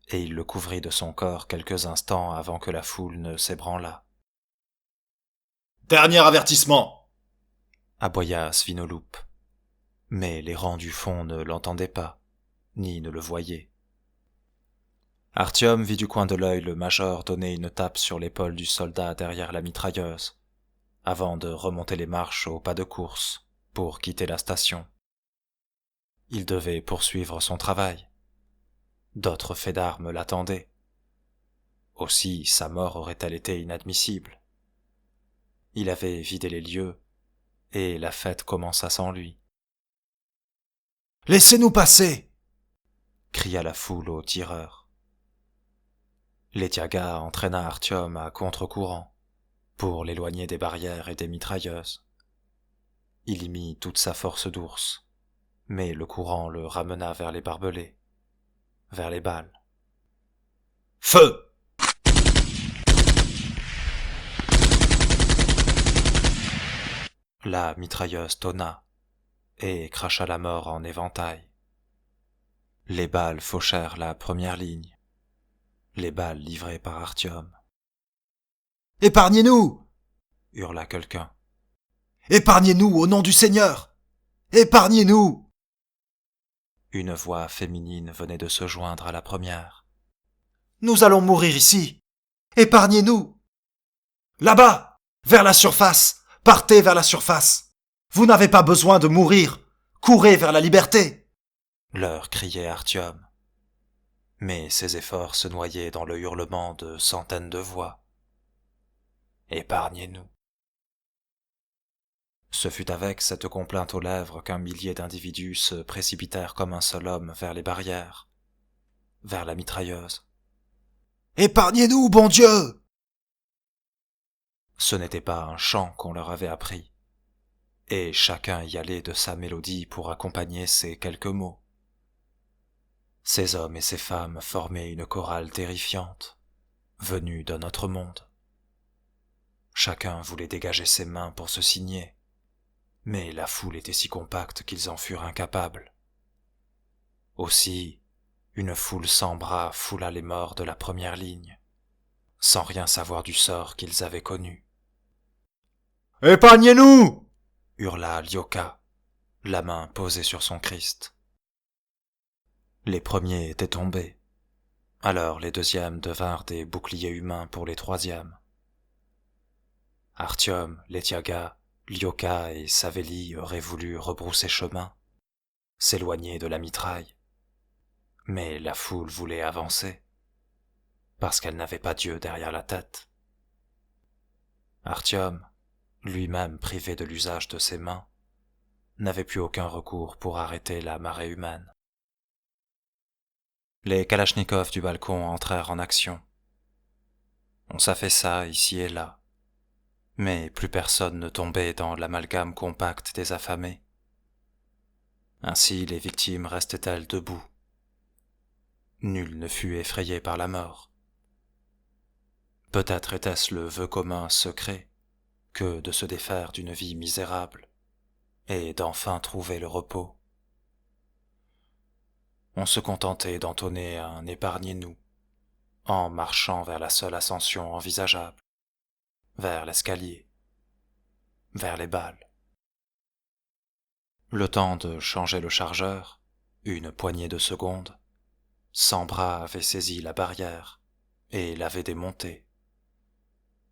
et il le couvrit de son corps quelques instants avant que la foule ne s'ébranlât. « Dernier avertissement !» aboya Svinolup, mais les rangs du fond ne l'entendaient pas, ni ne le voyaient. Artyom vit du coin de l'œil le major donner une tape sur l'épaule du soldat derrière la mitrailleuse, avant de remonter les marches au pas de course pour quitter la station. Il devait poursuivre son travail. D'autres faits d'armes l'attendaient. Aussi sa mort aurait-elle été inadmissible. Il avait vidé les lieux, et la fête commença sans lui. « Laissez-nous passer !» cria la foule au tireur. Letiaga entraîna Artyom à contre-courant, pour l'éloigner des barrières et des mitrailleuses. Il y mit toute sa force d'ours, mais le courant le ramena vers les barbelés, vers les balles. Feu! La mitrailleuse tonna et cracha la mort en éventail. Les balles fauchèrent la première ligne, les balles livrées par Artyom. « Épargnez-nous !» hurla quelqu'un. « Épargnez-nous au nom du Seigneur! Épargnez-nous !» Une voix féminine venait de se joindre à la première. « Nous allons mourir ici! Épargnez-nous! Là-bas! Vers la surface! Partez vers la surface! Vous n'avez pas besoin de mourir! Courez vers la liberté! » leur criait Artyom. Mais ses efforts se noyaient dans le hurlement de centaines de voix. Épargnez-nous. Ce fut avec cette complainte aux lèvres qu'un millier d'individus se précipitèrent comme un seul homme vers les barrières, vers la mitrailleuse. « Épargnez-nous, bon Dieu !» Ce n'était pas un chant qu'on leur avait appris, et chacun y allait de sa mélodie pour accompagner ces quelques mots. Ces hommes et ces femmes formaient une chorale terrifiante, venue d'un autre monde. Chacun voulait dégager ses mains pour se signer, mais la foule était si compacte qu'ils en furent incapables. Aussi, une foule sans bras foula les morts de la première ligne, sans rien savoir du sort qu'ils avaient connu. « Épargnez-nous !» hurla Lyoka, la main posée sur son Christ. Les premiers étaient tombés, Alors les deuxièmes devinrent des boucliers humains pour les troisièmes. Artyom, Letiaga, Lyoka et Savélie auraient voulu rebrousser chemin, s'éloigner de la mitraille. Mais la foule voulait avancer, parce qu'elle n'avait pas Dieu derrière la tête. Artyom, lui-même privé de l'usage de ses mains, n'avait plus aucun recours pour arrêter la marée humaine. Les kalachnikovs du balcon entrèrent en action. On s'affaissa ici et là, mais plus personne ne tombait dans l'amalgame compact des affamés. Ainsi les victimes restaient-elles debout. Nul ne fut effrayé par la mort. Peut-être était-ce le vœu commun secret que de se défaire d'une vie misérable et d'enfin trouver le repos. On se contentait d'entonner un épargnez-nous en marchant vers la seule ascension envisageable, vers l'escalier, vers les balles. Le temps de changer le chargeur, une poignée de secondes, 100 bras avaient saisi la barrière et l'avaient démontée.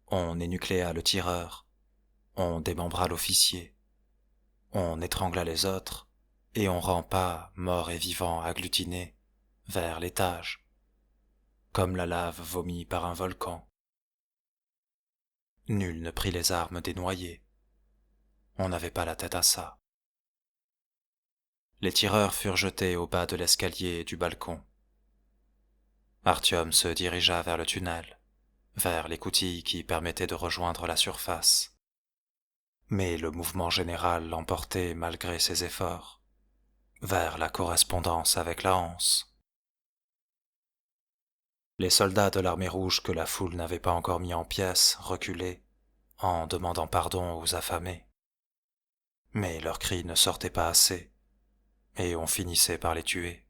On énucléa le tireur, on démembra l'officier, on étrangla les autres, et on rampa, morts et vivants agglutinés, vers l'étage, comme la lave vomie par un volcan. Nul ne prit les armes des noyés. On n'avait pas la tête à ça. Les tireurs furent jetés au bas de l'escalier et du balcon. Artyom se dirigea vers le tunnel, vers l'écoutille qui permettait de rejoindre la surface. Mais le mouvement général l'emportait malgré ses efforts, vers la correspondance avec la Hanse. Les soldats de l'armée rouge que la foule n'avait pas encore mis en pièces reculaient, en demandant pardon aux affamés. Mais leurs cris ne sortaient pas assez, et on finissait par les tuer.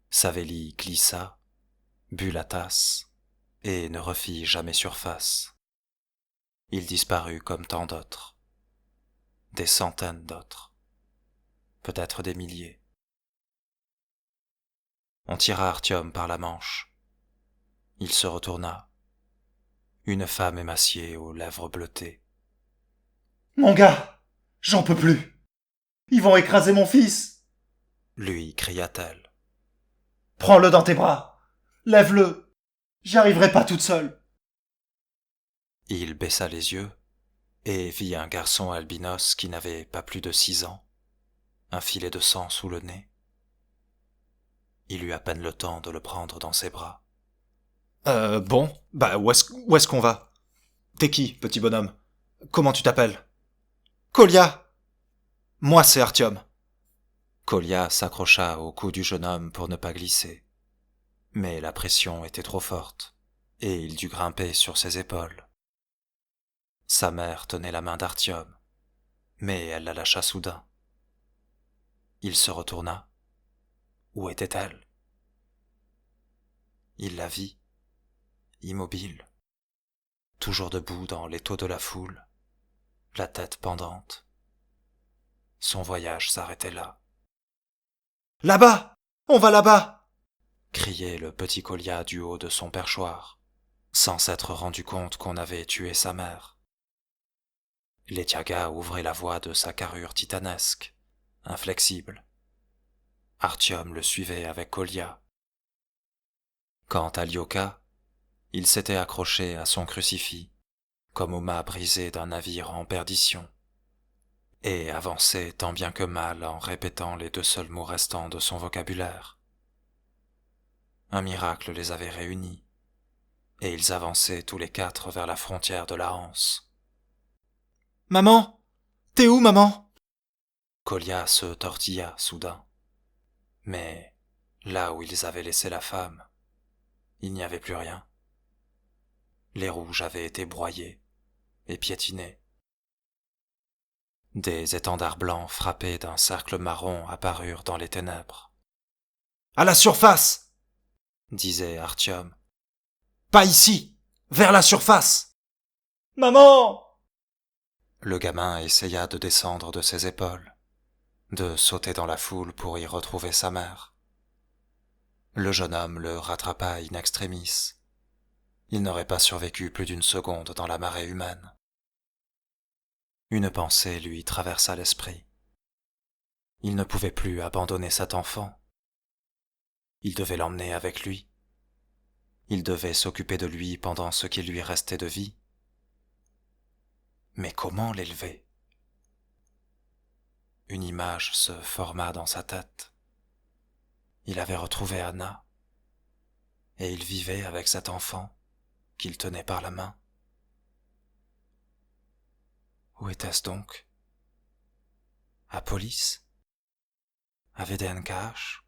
Savélie glissa, but la tasse, et ne refit jamais surface. Il disparut comme tant d'autres, des centaines d'autres, peut-être des milliers. On tira Artyom par la manche. Il se retourna. Une femme émaciée aux lèvres bleutées. « Mon gars, j'en peux plus. Ils vont écraser mon fils. » Lui cria-t-elle. « Prends-le dans tes bras. Lève-le. J'y arriverai pas toute seule. » Il baissa les yeux et vit un garçon albinos qui n'avait pas plus de 6 ans, un filet de sang sous le nez. Il eut à peine le temps de le prendre dans ses bras. Bon, où est-ce qu'on va? T'es qui, petit bonhomme? Comment tu t'appelles? Kolia! Moi, c'est Artyom. Kolia s'accrocha au cou du jeune homme pour ne pas glisser. Mais la pression était trop forte, et il dut grimper sur ses épaules. Sa mère tenait la main d'Artyom, mais elle la lâcha soudain. Il se retourna. Où était-elle? Il la vit, immobile, toujours debout dans l'étau de la foule, la tête pendante. Son voyage s'arrêtait là. « Là-bas! On va là-bas !» criait le petit Kolia du haut de son perchoir, sans s'être rendu compte qu'on avait tué sa mère. Letiaga ouvrait la voie de sa carrure titanesque, inflexible. Artyom le suivait avec Kolia. Quant à Lyoka, il s'était accroché à son crucifix, comme au mât brisé d'un navire en perdition, et avançait tant bien que mal en répétant les 2 seuls mots restants de son vocabulaire. Un miracle les avait réunis, et ils avançaient tous les 4 vers la frontière de la Hanse. « Maman! T'es où, maman? » Kolia se tortilla soudain. Mais là où ils avaient laissé la femme, il n'y avait plus rien. Les rouges avaient été broyés et piétinés. Des étendards blancs frappés d'un cercle marron apparurent dans les ténèbres. « À la surface !» disait Artyom. « Pas ici! Vers la surface !» « Maman !» Le gamin essaya de descendre de ses épaules, de sauter dans la foule pour y retrouver sa mère. Le jeune homme le rattrapa in extremis. Il n'aurait pas survécu plus d'une seconde dans la marée humaine. Une pensée lui traversa l'esprit. Il ne pouvait plus abandonner cet enfant. Il devait l'emmener avec lui. Il devait s'occuper de lui pendant ce qu'il lui restait de vie. Mais comment l'élever? Une image se forma dans sa tête. Il avait retrouvé Anna, et il vivait avec cet enfant qu'il tenait par la main. Où était-ce donc? À Police? À VDNKH?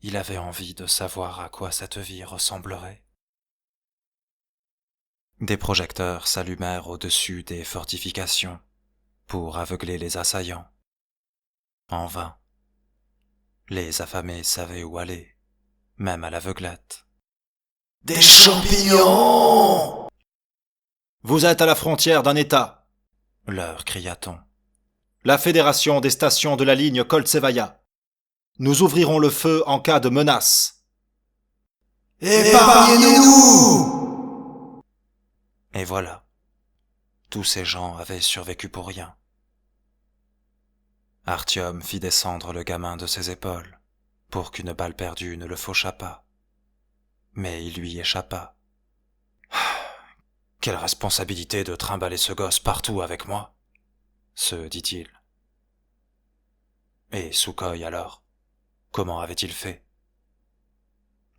Il avait envie de savoir à quoi cette vie ressemblerait. Des projecteurs s'allumèrent au-dessus des fortifications pour aveugler les assaillants. En vain. Les affamés savaient où aller, même à l'aveuglette. Des champignons! Vous êtes à la frontière d'un État, Leur cria-t-on. la Fédération des stations de la ligne Koltsevaya. Nous ouvrirons le feu en cas de menace. Épargnez-nous! Et voilà. Tous ces gens avaient survécu pour rien. Artyom fit descendre le gamin de ses épaules pour qu'une balle perdue ne le fauchât pas. Mais il lui échappa. Quelle responsabilité de trimballer ce gosse partout avec moi, se dit-il. Et Sukhoi alors, comment avait-il fait?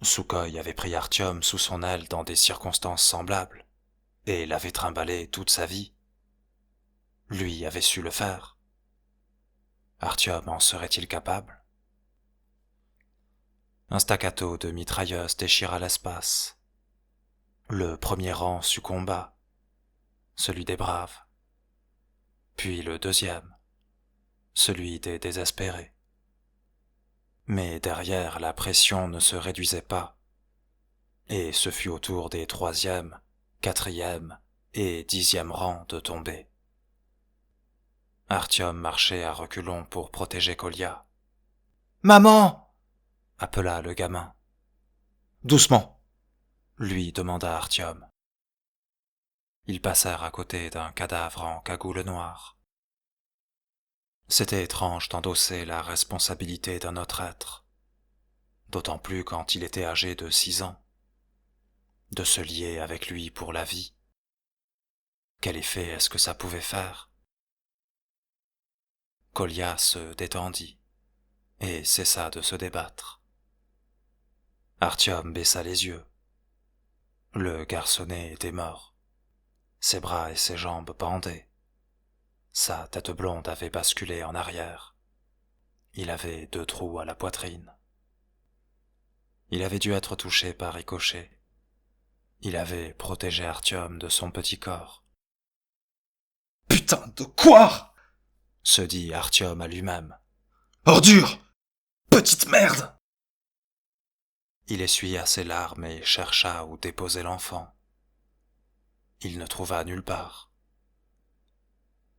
Sukhoi avait pris Artyom sous son aile dans des circonstances semblables, et l'avait trimballé toute sa vie. Lui avait su le faire. Artyom en serait-il capable? Un staccato de mitrailleuse déchira l'espace. Le premier rang succomba, celui des braves. Puis le deuxième, celui des désespérés. Mais derrière, la pression ne se réduisait pas, et ce fut au tour des troisième, quatrième et 10e rangs de tomber. Artyom marchait à reculons pour protéger Kolya. « Maman !» appela le gamin. « Doucement !» lui demanda Artyom. Ils passèrent à côté d'un cadavre en cagoule noire. C'était étrange d'endosser la responsabilité d'un autre être, d'autant plus quand il était âgé de 6 ans, de se lier avec lui pour la vie. Quel effet est-ce que ça pouvait faire? Kolya se détendit et cessa de se débattre. Artyom baissa les yeux. Le garçonnet était mort. Ses bras et ses jambes pendaient. Sa tête blonde avait basculé en arrière. Il avait 2 trous à la poitrine. Il avait dû être touché par ricochet. Il avait protégé Artyom de son petit corps. « Putain de quoi ?» se dit Artyom à lui-même. « Ordure! Petite merde !» Il essuya ses larmes et chercha où déposer l'enfant. Il ne trouva nulle part.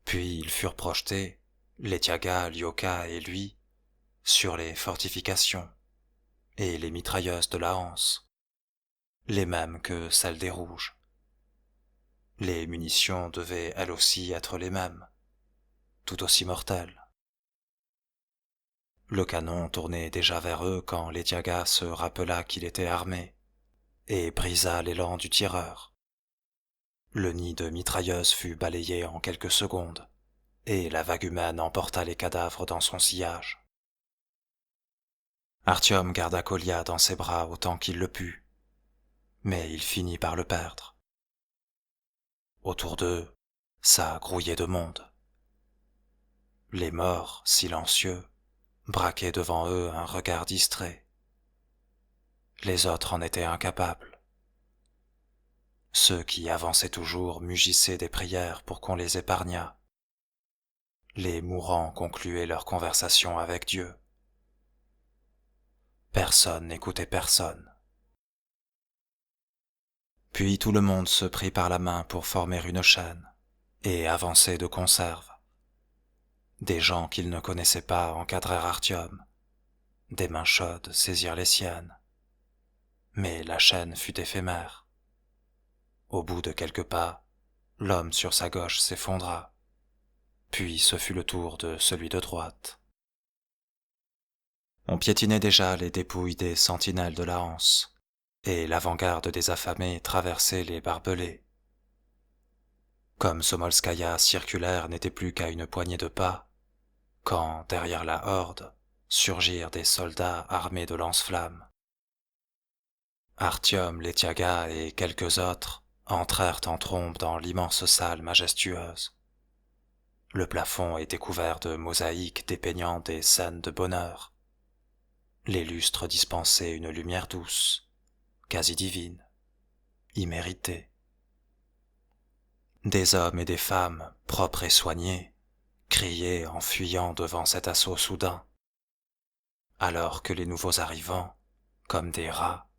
Puis ils furent projetés, Letiaga, Lyoka et lui, sur les fortifications et les mitrailleuses de la Hanse, les mêmes que celles des Rouges. Les munitions devaient elles aussi être les mêmes, tout aussi mortelles. Le canon tournait déjà vers eux quand Letiaga se rappela qu'il était armé et brisa l'élan du tireur. Le nid de mitrailleuse fut balayé en quelques secondes et la vague humaine emporta les cadavres dans son sillage. Artyom garda Kolya dans ses bras autant qu'il le put, mais il finit par le perdre. Autour d'eux, ça grouillait de monde. Les morts, silencieux, braquaient devant eux un regard distrait. Les autres en étaient incapables. Ceux qui avançaient toujours mugissaient des prières pour qu'on les épargnât. Les mourants concluaient leur conversation avec Dieu. Personne n'écoutait personne. Puis tout le monde se prit par la main pour former une chaîne et avancer de conserve. Des gens qu'ils ne connaissaient pas encadrèrent Artyom, des mains chaudes saisirent les siennes. Mais la chaîne fut éphémère. Au bout de quelques pas, l'homme sur sa gauche s'effondra, puis ce fut le tour de celui de droite. On piétinait déjà les dépouilles des sentinelles de la anse, et l'avant-garde des affamés traversait les barbelés. Comme Somolskaïa circulaire n'était plus qu'à une poignée de pas, quand, derrière la horde, surgirent des soldats armés de lance-flammes. Artyom, Letiaga et quelques autres entrèrent en trombe dans l'immense salle majestueuse. Le plafond était couvert de mosaïques dépeignant des scènes de bonheur. Les lustres dispensaient une lumière douce, quasi divine, imméritée. Des hommes et des femmes, propres et soignés, criaient en fuyant devant cet assaut soudain, alors que les nouveaux arrivants, comme des rats,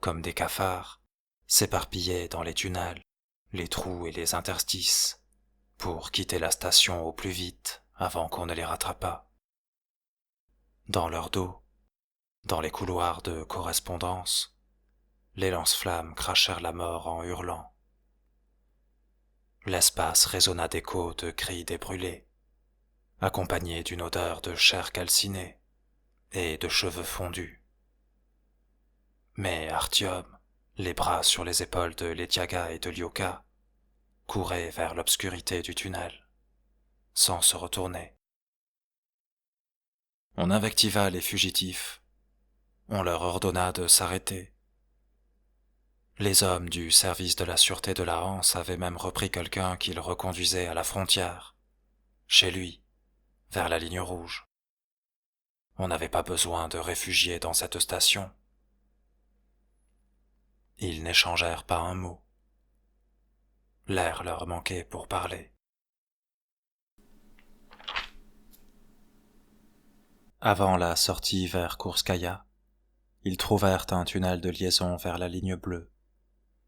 comme des cafards, s'éparpillaient dans les tunnels, les trous et les interstices, pour quitter la station au plus vite avant qu'on ne les rattrapât. Dans leur dos, dans les couloirs de correspondance, les lance-flammes crachèrent la mort en hurlant. L'espace résonna d'échos de cris des brûlés, accompagnés d'une odeur de chair calcinée et de cheveux fondus. Mais Artyom, les bras sur les épaules de Letiaga et de Lyoka, courait vers l'obscurité du tunnel, sans se retourner. On invectiva les fugitifs, on leur ordonna de s'arrêter. Les hommes du service de la sûreté de la Hanse avaient même repris quelqu'un qu'ils reconduisaient à la frontière, chez lui, vers la ligne rouge. On n'avait pas besoin de réfugiés dans cette station. Ils n'échangèrent pas un mot. L'air leur manquait pour parler. Avant la sortie vers Kourskaya, ils trouvèrent un tunnel de liaison vers la ligne bleue,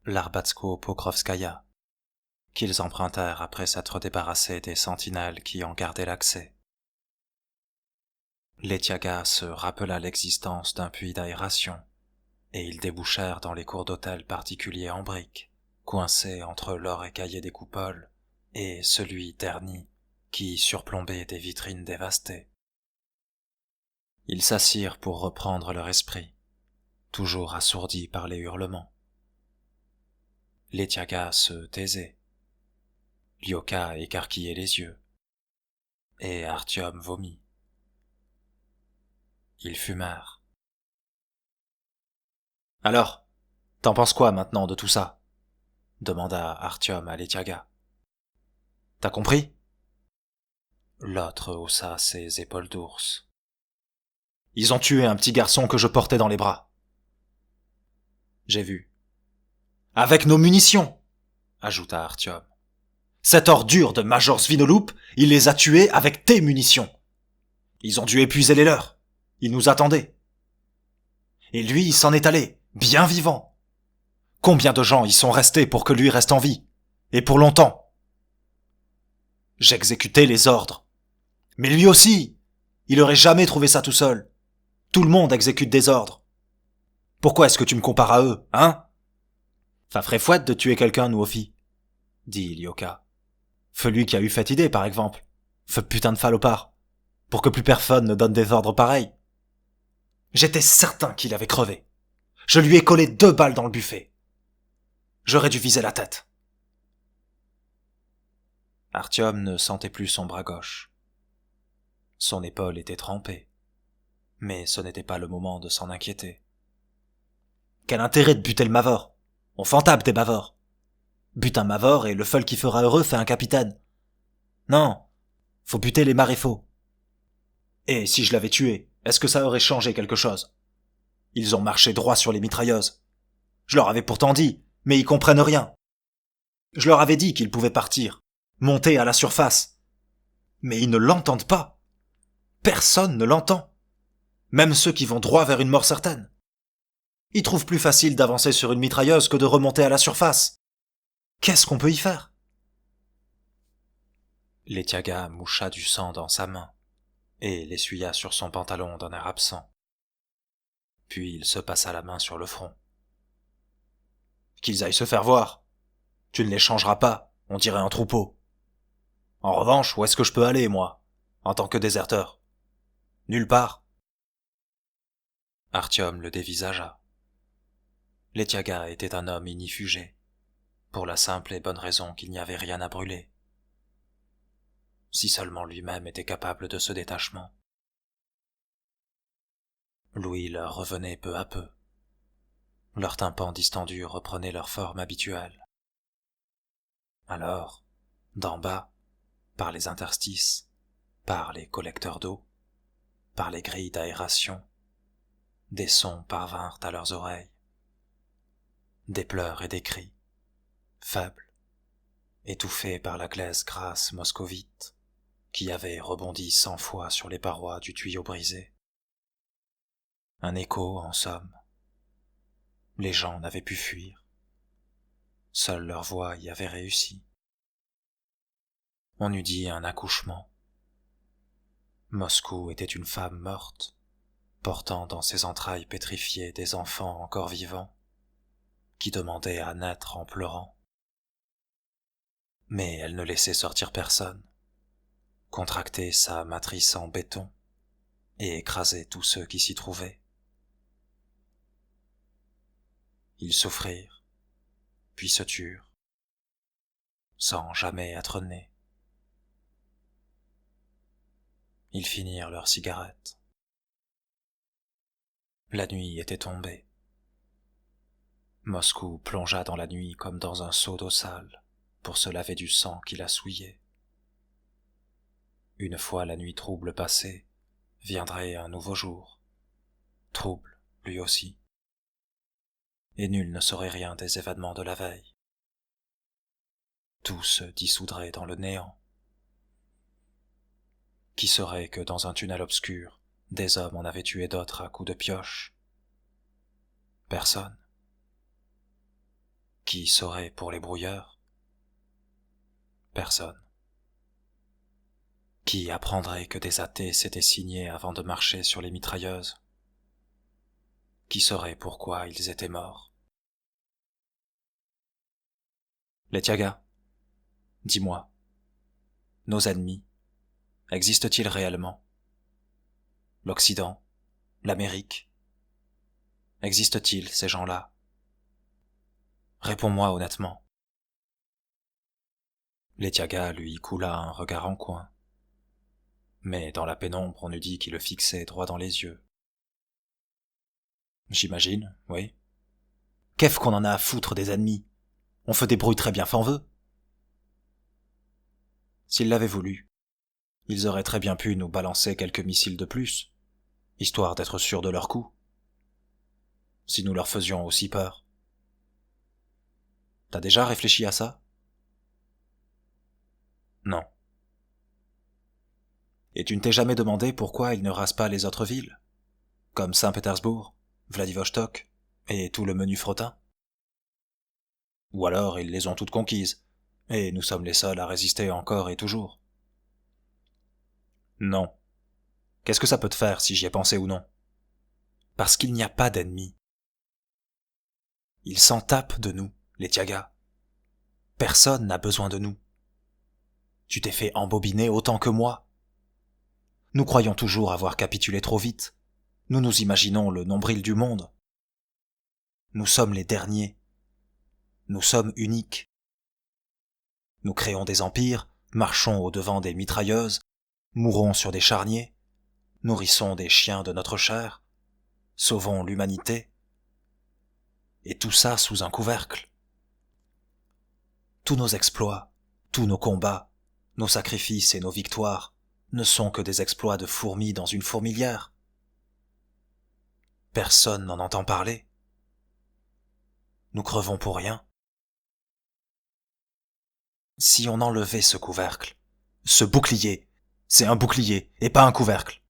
l'Arbatsko-Pokrovskaya, qu'ils empruntèrent après s'être débarrassés des sentinelles qui en gardaient l'accès. Letiaga se rappela l'existence d'un puits d'aération, et ils débouchèrent dans les cours d'hôtel particuliers en briques, coincés entre l'or écaillé des coupoles et celui terni qui surplombait des vitrines dévastées. Ils s'assirent pour reprendre leur esprit, toujours assourdis par les hurlements. Letiaga se taisait, Lyoka écarquillait les yeux, et Artyom vomit. Ils fumèrent. « Alors, t'en penses quoi maintenant de tout ça ?» demanda Artyom à Letiaga. « T'as compris ?» L'autre haussa ses épaules d'ours. « Ils ont tué un petit garçon que je portais dans les bras. »« J'ai vu. »« Avec nos munitions !» ajouta Artyom. « Cette ordure de Major Svinoloup, il les a tués avec tes munitions. Ils ont dû épuiser les leurs. Ils nous attendaient. Et lui, il s'en est allé, bien vivant. Combien de gens y sont restés pour que lui reste en vie, et pour longtemps? J'exécutais les ordres. Mais lui aussi, il aurait jamais trouvé ça tout seul. Tout le monde exécute des ordres. Pourquoi est-ce que tu me compares à eux, hein? Ça ferait fouette de tuer quelqu'un, nous, Ophi, dit Lyoka. Feu lui qui a eu cette idée, par exemple. Feu putain de falopard. Pour que plus personne ne donne des ordres pareils. J'étais certain qu'il avait crevé. Je lui ai collé 2 balles dans le buffet. J'aurais dû viser la tête. Artyom ne sentait plus son bras gauche. Son épaule était trempée. Mais ce n'était pas le moment de s'en inquiéter. Quel intérêt de buter le Mavor? On s'en tape des Mavors. Bute un Mavor et le seul qui fera heureux fait un capitaine. Non, faut buter les maréfaux. Et si je l'avais tué, est-ce que ça aurait changé quelque chose? Ils ont marché droit sur les mitrailleuses. Je leur avais pourtant dit, mais ils comprennent rien. Je leur avais dit qu'ils pouvaient partir, monter à la surface. Mais ils ne l'entendent pas. Personne ne l'entend. Même ceux qui vont droit vers une mort certaine. Ils trouvent plus facile d'avancer sur une mitrailleuse que de remonter à la surface. Qu'est-ce qu'on peut y faire? Letiaga moucha du sang dans sa main et l'essuya sur son pantalon d'un air absent. Puis il se passa la main sur le front. Qu'ils aillent se faire voir. Tu ne les changeras pas, on dirait un troupeau. En revanche, où est-ce que je peux aller, moi, en tant que déserteur? Nulle part. Artyom le dévisagea. Letyaga était un homme ignifugé, pour la simple et bonne raison qu'il n'y avait rien à brûler. Si seulement lui-même était capable de ce détachement. L'ouïe leur revenait peu à peu. Leurs tympans distendus reprenaient leur forme habituelle. Alors, d'en bas, par les interstices, par les collecteurs d'eau, par les grilles d'aération, des sons parvinrent à leurs oreilles. Des pleurs et des cris, faibles, étouffés par la glaise grasse moscovite, qui avait rebondi 100 fois sur les parois du tuyau brisé. Un écho, en somme. Les gens n'avaient pu fuir. Seule leur voix y avait réussi. On eût dit un accouchement. Moscou était une femme morte, portant dans ses entrailles pétrifiées des enfants encore vivants, qui demandaient à naître en pleurant. Mais elle ne laissait sortir personne, contractait sa matrice en béton et écrasait tous ceux qui s'y trouvaient. Ils souffrirent, puis se turent, sans jamais être nés. Ils finirent leurs cigarettes. La nuit était tombée. Moscou plongea dans la nuit comme dans un seau d'eau sale pour se laver du sang qui la souillait. Une fois la nuit trouble passée, viendrait un nouveau jour, trouble lui aussi, et nul ne saurait rien des événements de la veille. Tout se dissoudrait dans le néant. Qui saurait que dans un tunnel obscur, des hommes en avaient tué d'autres à coups de pioche? Personne. Qui saurait pour les brouilleurs? Personne. Qui apprendrait que des athées s'étaient signés avant de marcher sur les mitrailleuses? Qui saurait pourquoi ils étaient morts? Letyaga, dis-moi, nos ennemis, existent-ils réellement? L'Occident, l'Amérique, existent-ils ces gens-là? Réponds-moi honnêtement. Letyaga lui coula un regard en coin, mais dans la pénombre on eût dit qu'il le fixait droit dans les yeux. J'imagine, oui. Qu'est-ce qu'on en a à foutre des ennemis? On fait des brouilles très bien fanveux. S'ils l'avaient voulu, ils auraient très bien pu nous balancer quelques missiles de plus, histoire d'être sûrs de leur coup. Si nous leur faisions aussi peur. T'as déjà réfléchi à ça? Non. Et tu ne t'es jamais demandé pourquoi ils ne rasent pas les autres villes, comme Saint-Pétersbourg, Vladivostok et tout le menu frottin? Ou alors ils les ont toutes conquises, et nous sommes les seuls à résister encore et toujours? Non. Qu'est-ce que ça peut te faire si j'y ai pensé ou non? Parce qu'il n'y a pas d'ennemis. Ils s'en tapent de nous, les Tiagas. Personne n'a besoin de nous. Tu t'es fait embobiner autant que moi. Nous croyons toujours avoir capitulé trop vite. Nous nous imaginons le nombril du monde. Nous sommes les derniers. Nous sommes uniques. Nous créons des empires, marchons au-devant des mitrailleuses, mourons sur des charniers, nourrissons des chiens de notre chair, sauvons l'humanité. Et tout ça sous un couvercle. Tous nos exploits, tous nos combats, nos sacrifices et nos victoires ne sont que des exploits de fourmis dans une fourmilière. Personne n'en entend parler. Nous crevons pour rien. Si on enlevait ce couvercle, ce bouclier, c'est un bouclier et pas un couvercle.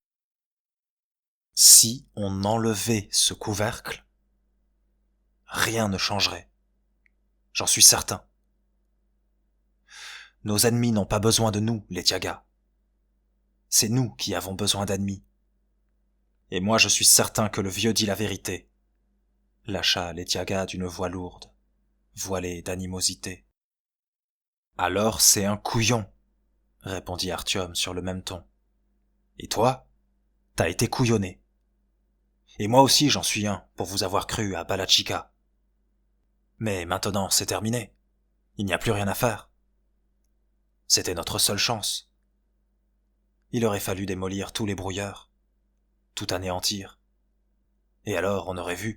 Si on enlevait ce couvercle, rien ne changerait. J'en suis certain. Nos ennemis n'ont pas besoin de nous, les Tiagas. C'est nous qui avons besoin d'ennemis. Et moi je suis certain que le vieux dit la vérité, lâcha Letyaga d'une voix lourde, voilée d'animosité. Alors c'est un couillon, répondit Artyom sur le même ton. Et toi, t'as été couillonné. Et moi aussi j'en suis un pour vous avoir cru à Balachika. Mais maintenant c'est terminé. Il n'y a plus rien à faire. C'était notre seule chance. Il aurait fallu démolir tous les brouilleurs, tout anéantir. Et alors on aurait vu.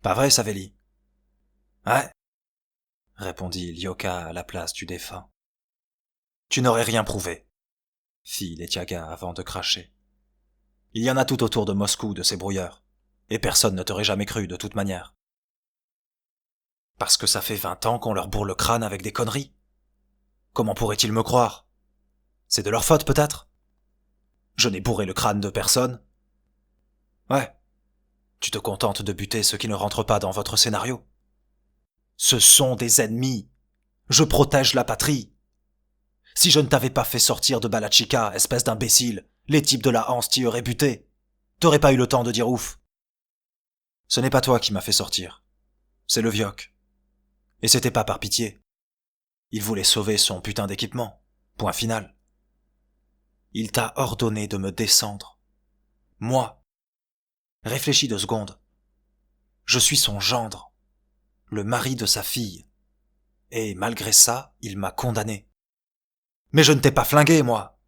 Pas vrai, Savelli? Ouais, répondit Lyoka à la place du défunt. Tu n'aurais rien prouvé, fit Letyaga avant de cracher. Il y en a tout autour de Moscou de ces brouilleurs, et personne ne t'aurait jamais cru de toute manière. Parce que ça fait 20 ans qu'on leur bourre le crâne avec des conneries. Comment pourraient-ils me croire? C'est de leur faute peut-être? Je n'ai bourré le crâne de personne. Ouais, tu te contentes de buter ceux qui ne rentrent pas dans votre scénario. Ce sont des ennemis. Je protège la patrie. Si je ne t'avais pas fait sortir de Balachika, espèce d'imbécile, les types de la Hanse t'y auraient buté. T'aurais pas eu le temps de dire ouf. Ce n'est pas toi qui m'as fait sortir. C'est le Viok. Et c'était pas par pitié. Il voulait sauver son putain d'équipement. Point final. Il t'a ordonné de me descendre. Moi. Réfléchis 2 secondes. Je suis son gendre, le mari de sa fille. Et malgré ça, il m'a condamné. Mais je ne t'ai pas flingué, moi.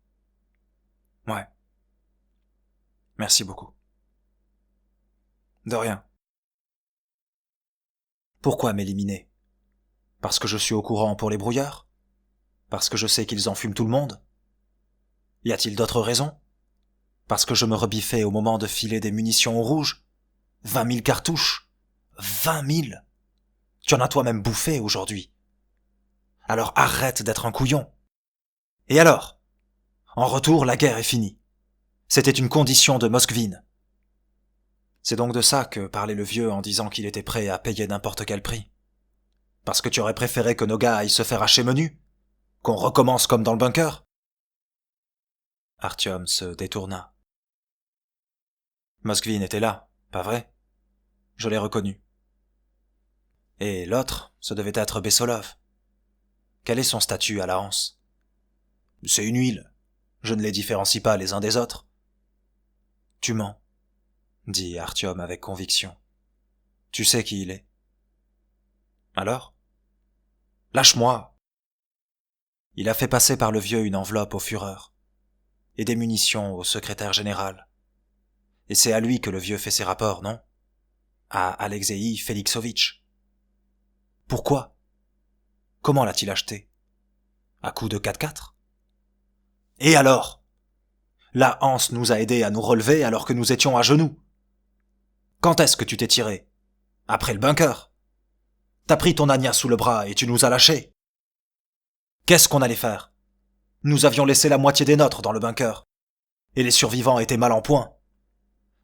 Ouais. Merci beaucoup. De rien. Pourquoi m'éliminer? Parce que je suis au courant pour les brouillards? Parce que je sais qu'ils enfument tout le monde? Y a-t-il d'autres raisons? Parce que je me rebiffais au moment de filer des munitions au rouge? 20 000 cartouches? 20 000? Tu en as toi-même bouffé aujourd'hui. Alors arrête d'être un couillon. Et alors? En retour, la guerre est finie. C'était une condition de Moskvine. C'est donc de ça que parlait le vieux en disant qu'il était prêt à payer n'importe quel prix. Parce que tu aurais préféré que nos gars aillent se faire hacher menu? Qu'on recommence comme dans le bunker? Artyom se détourna. Moskvine était là, pas vrai? Je l'ai reconnu. Et l'autre, ce devait être Bessolov. Quel est son statut à la Hanse? C'est une huile. Je ne les différencie pas les uns des autres. Tu mens, dit Artyom avec conviction. Tu sais qui il est. Alors? Lâche-moi! Il a fait passer par le vieux une enveloppe au Führer, et des munitions au secrétaire général. Et c'est à lui que le vieux fait ses rapports, non? À Alexei Félixovitch. Pourquoi? Comment l'a-t-il acheté? À coup de 4x4? Et alors? La Hanse nous a aidés à nous relever alors que nous étions à genoux. Quand est-ce que tu t'es tiré? Après le bunker. T'as pris ton Anya sous le bras et tu nous as lâchés. Qu'est-ce qu'on allait faire? Nous avions laissé la moitié des nôtres dans le bunker. Et les survivants étaient mal en point.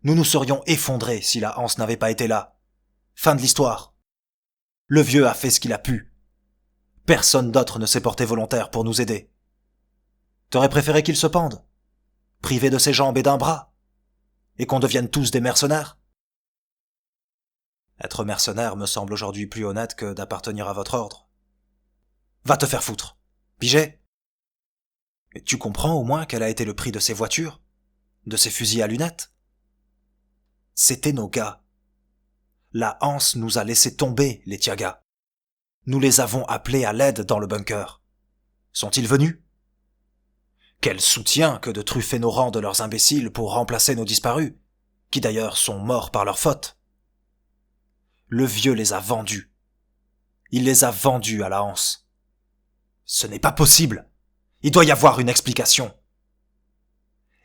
Nous nous serions effondrés si la Hanse n'avait pas été là. Fin de l'histoire. Le vieux a fait ce qu'il a pu. Personne d'autre ne s'est porté volontaire pour nous aider. T'aurais préféré qu'il se pende? Privé de ses jambes et d'un bras? Et qu'on devienne tous des mercenaires? Être mercenaire me semble aujourd'hui plus honnête que d'appartenir à votre ordre. Va te faire foutre. Pigé? Mais tu comprends au moins quel a été le prix de ces voitures? De ces fusils à lunettes? C'étaient nos gars. La Hanse nous a laissé tomber, les Tiagas. Nous les avons appelés à l'aide dans le bunker. Sont-ils venus? Quel soutien que de truffer nos rangs de leurs imbéciles pour remplacer nos disparus, qui d'ailleurs sont morts par leur faute. Le vieux les a vendus. Il les a vendus à la Hanse. Ce n'est pas possible. Il doit y avoir une explication.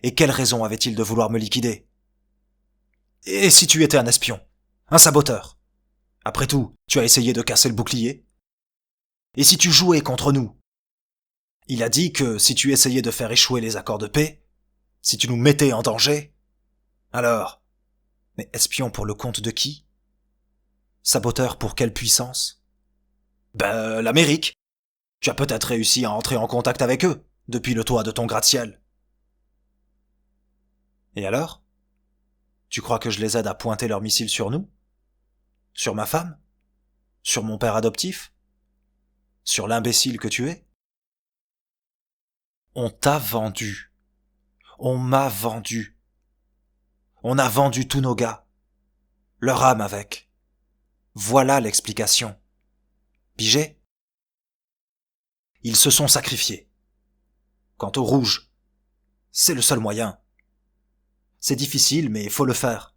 Et quelle raison avait-il de vouloir me liquider? Et si tu étais un espion? Un saboteur? Après tout, tu as essayé de casser le bouclier? Et si tu jouais contre nous? Il a dit que si tu essayais de faire échouer les accords de paix, si tu nous mettais en danger, alors, mais espion pour le compte de qui? Saboteur pour quelle puissance? Ben, l'Amérique. Tu as peut-être réussi à entrer en contact avec eux, depuis le toit de ton gratte-ciel. Et alors? Tu crois que je les aide à pointer leurs missiles sur nous? Sur ma femme? Sur mon père adoptif? Sur l'imbécile que tu es? On t'a vendu. On m'a vendu. On a vendu tous nos gars. Leur âme avec. Voilà l'explication. Pigé? Ils se sont sacrifiés. Quant aux rouges, c'est le seul moyen. C'est difficile, mais il faut le faire.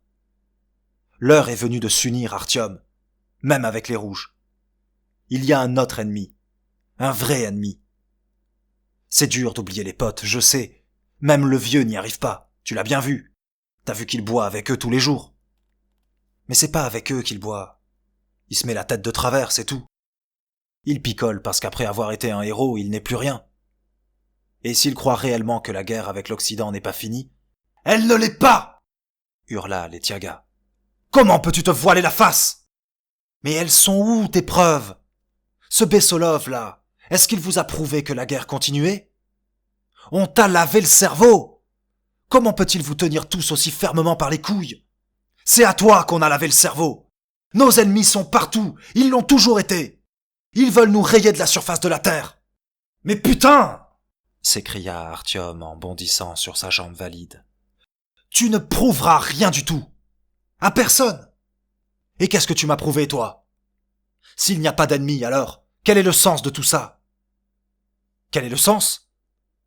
L'heure est venue de s'unir, Artyom, même avec les rouges. Il y a un autre ennemi, un vrai ennemi. C'est dur d'oublier les potes, je sais. Même le vieux n'y arrive pas, tu l'as bien vu. T'as vu qu'il boit avec eux tous les jours. Mais c'est pas avec eux qu'il boit. Il se met la tête de travers, c'est tout. Il picole parce qu'après avoir été un héros, il n'est plus rien. Et s'il croit réellement que la guerre avec l'Occident n'est pas finie, elle ne l'est pas! Hurla Letiaga. Comment peux-tu te voiler la face? Mais elles sont où tes preuves? Ce Bessolov là, est-ce qu'il vous a prouvé que la guerre continuait? On t'a lavé le cerveau! Comment peut-il vous tenir tous aussi fermement par les couilles? C'est à toi qu'on a lavé le cerveau! Nos ennemis sont partout, ils l'ont toujours été! Ils veulent nous rayer de la surface de la terre! Mais putain! S'écria Artyom en bondissant sur sa jambe valide. Tu ne prouveras rien du tout! À personne! Et qu'est-ce que tu m'as prouvé, toi? S'il n'y a pas d'ennemis, alors, quel est le sens de tout ça? Quel est le sens?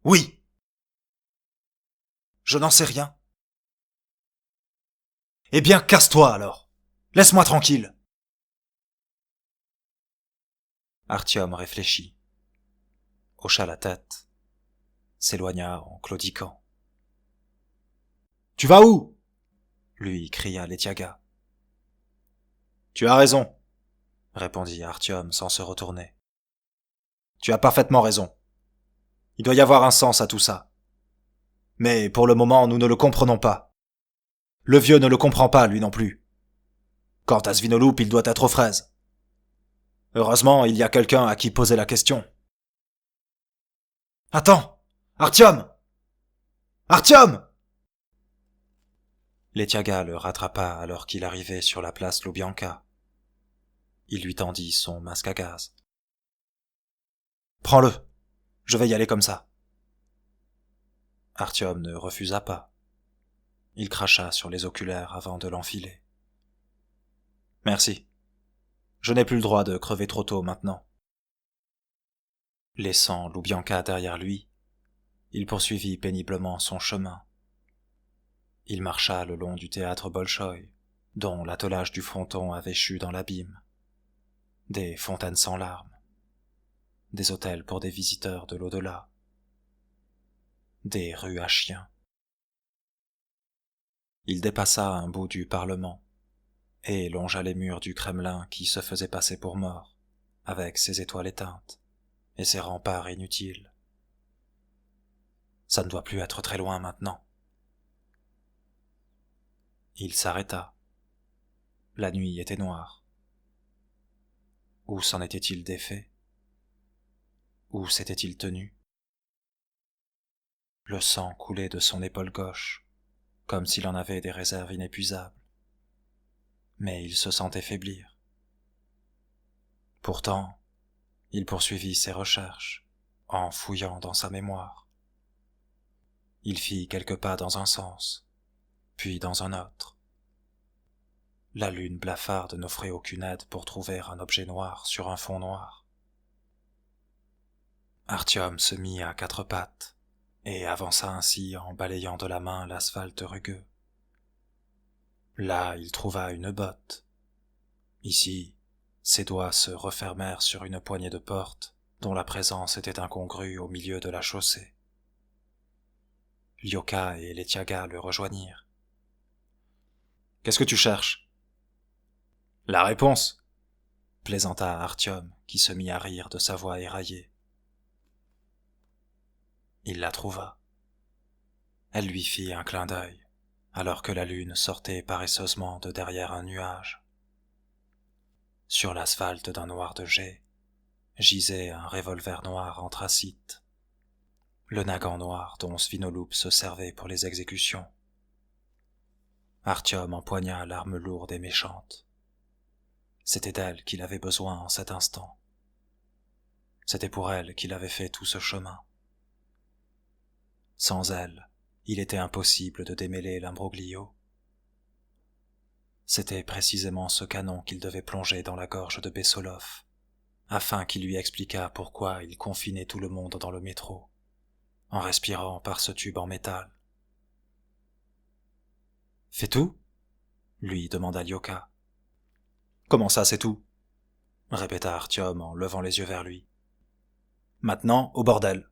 Oui. Je n'en sais rien. Eh bien, casse-toi, alors. Laisse-moi tranquille. Artyom réfléchit, hocha la tête, s'éloigna en claudiquant. « Tu vas où ?» lui cria Letiaga. « Tu as raison, » répondit Artyom sans se retourner. « Tu as parfaitement raison. Il doit y avoir un sens à tout ça. Mais pour le moment, nous ne le comprenons pas. Le vieux ne le comprend pas, lui non plus. Quant à Svinolup, il doit être aux fraises. Heureusement, il y a quelqu'un à qui poser la question. « Attends! Artyom! Artyom !» Letiaga le rattrapa alors qu'il arrivait sur la place Loubianka. Il lui tendit son masque à gaz. « Prends-le, je vais y aller comme ça. » Artyom ne refusa pas. Il cracha sur les oculaires avant de l'enfiler. « Merci. Je n'ai plus le droit de crever trop tôt maintenant. » Laissant Loubianka derrière lui, il poursuivit péniblement son chemin. Il marcha le long du théâtre Bolchoï, dont l'attelage du fronton avait chu dans l'abîme. Des fontaines sans larmes, des hôtels pour des visiteurs de l'au-delà, des rues à chiens. Il dépassa un bout du Parlement et longea les murs du Kremlin qui se faisait passer pour mort, avec ses étoiles éteintes et ses remparts inutiles. Ça ne doit plus être très loin maintenant. Il s'arrêta. La nuit était noire. Où s'en était-il défait? Où s'était-il tenu? Le sang coulait de son épaule gauche, comme s'il en avait des réserves inépuisables. Mais il se sentait faiblir. Pourtant, il poursuivit ses recherches, en fouillant dans sa mémoire. Il fit quelques pas dans un sens, puis dans un autre. La lune blafarde n'offrait aucune aide pour trouver un objet noir sur un fond noir. Artyom se mit à quatre pattes et avança ainsi en balayant de la main l'asphalte rugueux. Là, il trouva une botte. Ici, ses doigts se refermèrent sur une poignée de porte dont la présence était incongrue au milieu de la chaussée. Lyoka et Letiaga le rejoignirent. « Qu'est-ce que tu cherches ?»« La réponse !» plaisanta Artyom, qui se mit à rire de sa voix éraillée. Il la trouva. Elle lui fit un clin d'œil, alors que la lune sortait paresseusement de derrière un nuage. Sur l'asphalte d'un noir de jet, gisait un revolver noir anthracite, le nagan noir dont Svinolup se servait pour les exécutions. Artyom empoigna l'arme lourde et méchante. C'était d'elle qu'il avait besoin en cet instant. C'était pour elle qu'il avait fait tout ce chemin. Sans elle, il était impossible de démêler l'imbroglio. C'était précisément ce canon qu'il devait plonger dans la gorge de Bessolov, afin qu'il lui expliquât pourquoi il confinait tout le monde dans le métro, en respirant par ce tube en métal. « C'est tout ?» lui demanda Lyoka. « Comment ça, c'est tout ?» répéta Artyom en levant les yeux vers lui. « Maintenant, au bordel !»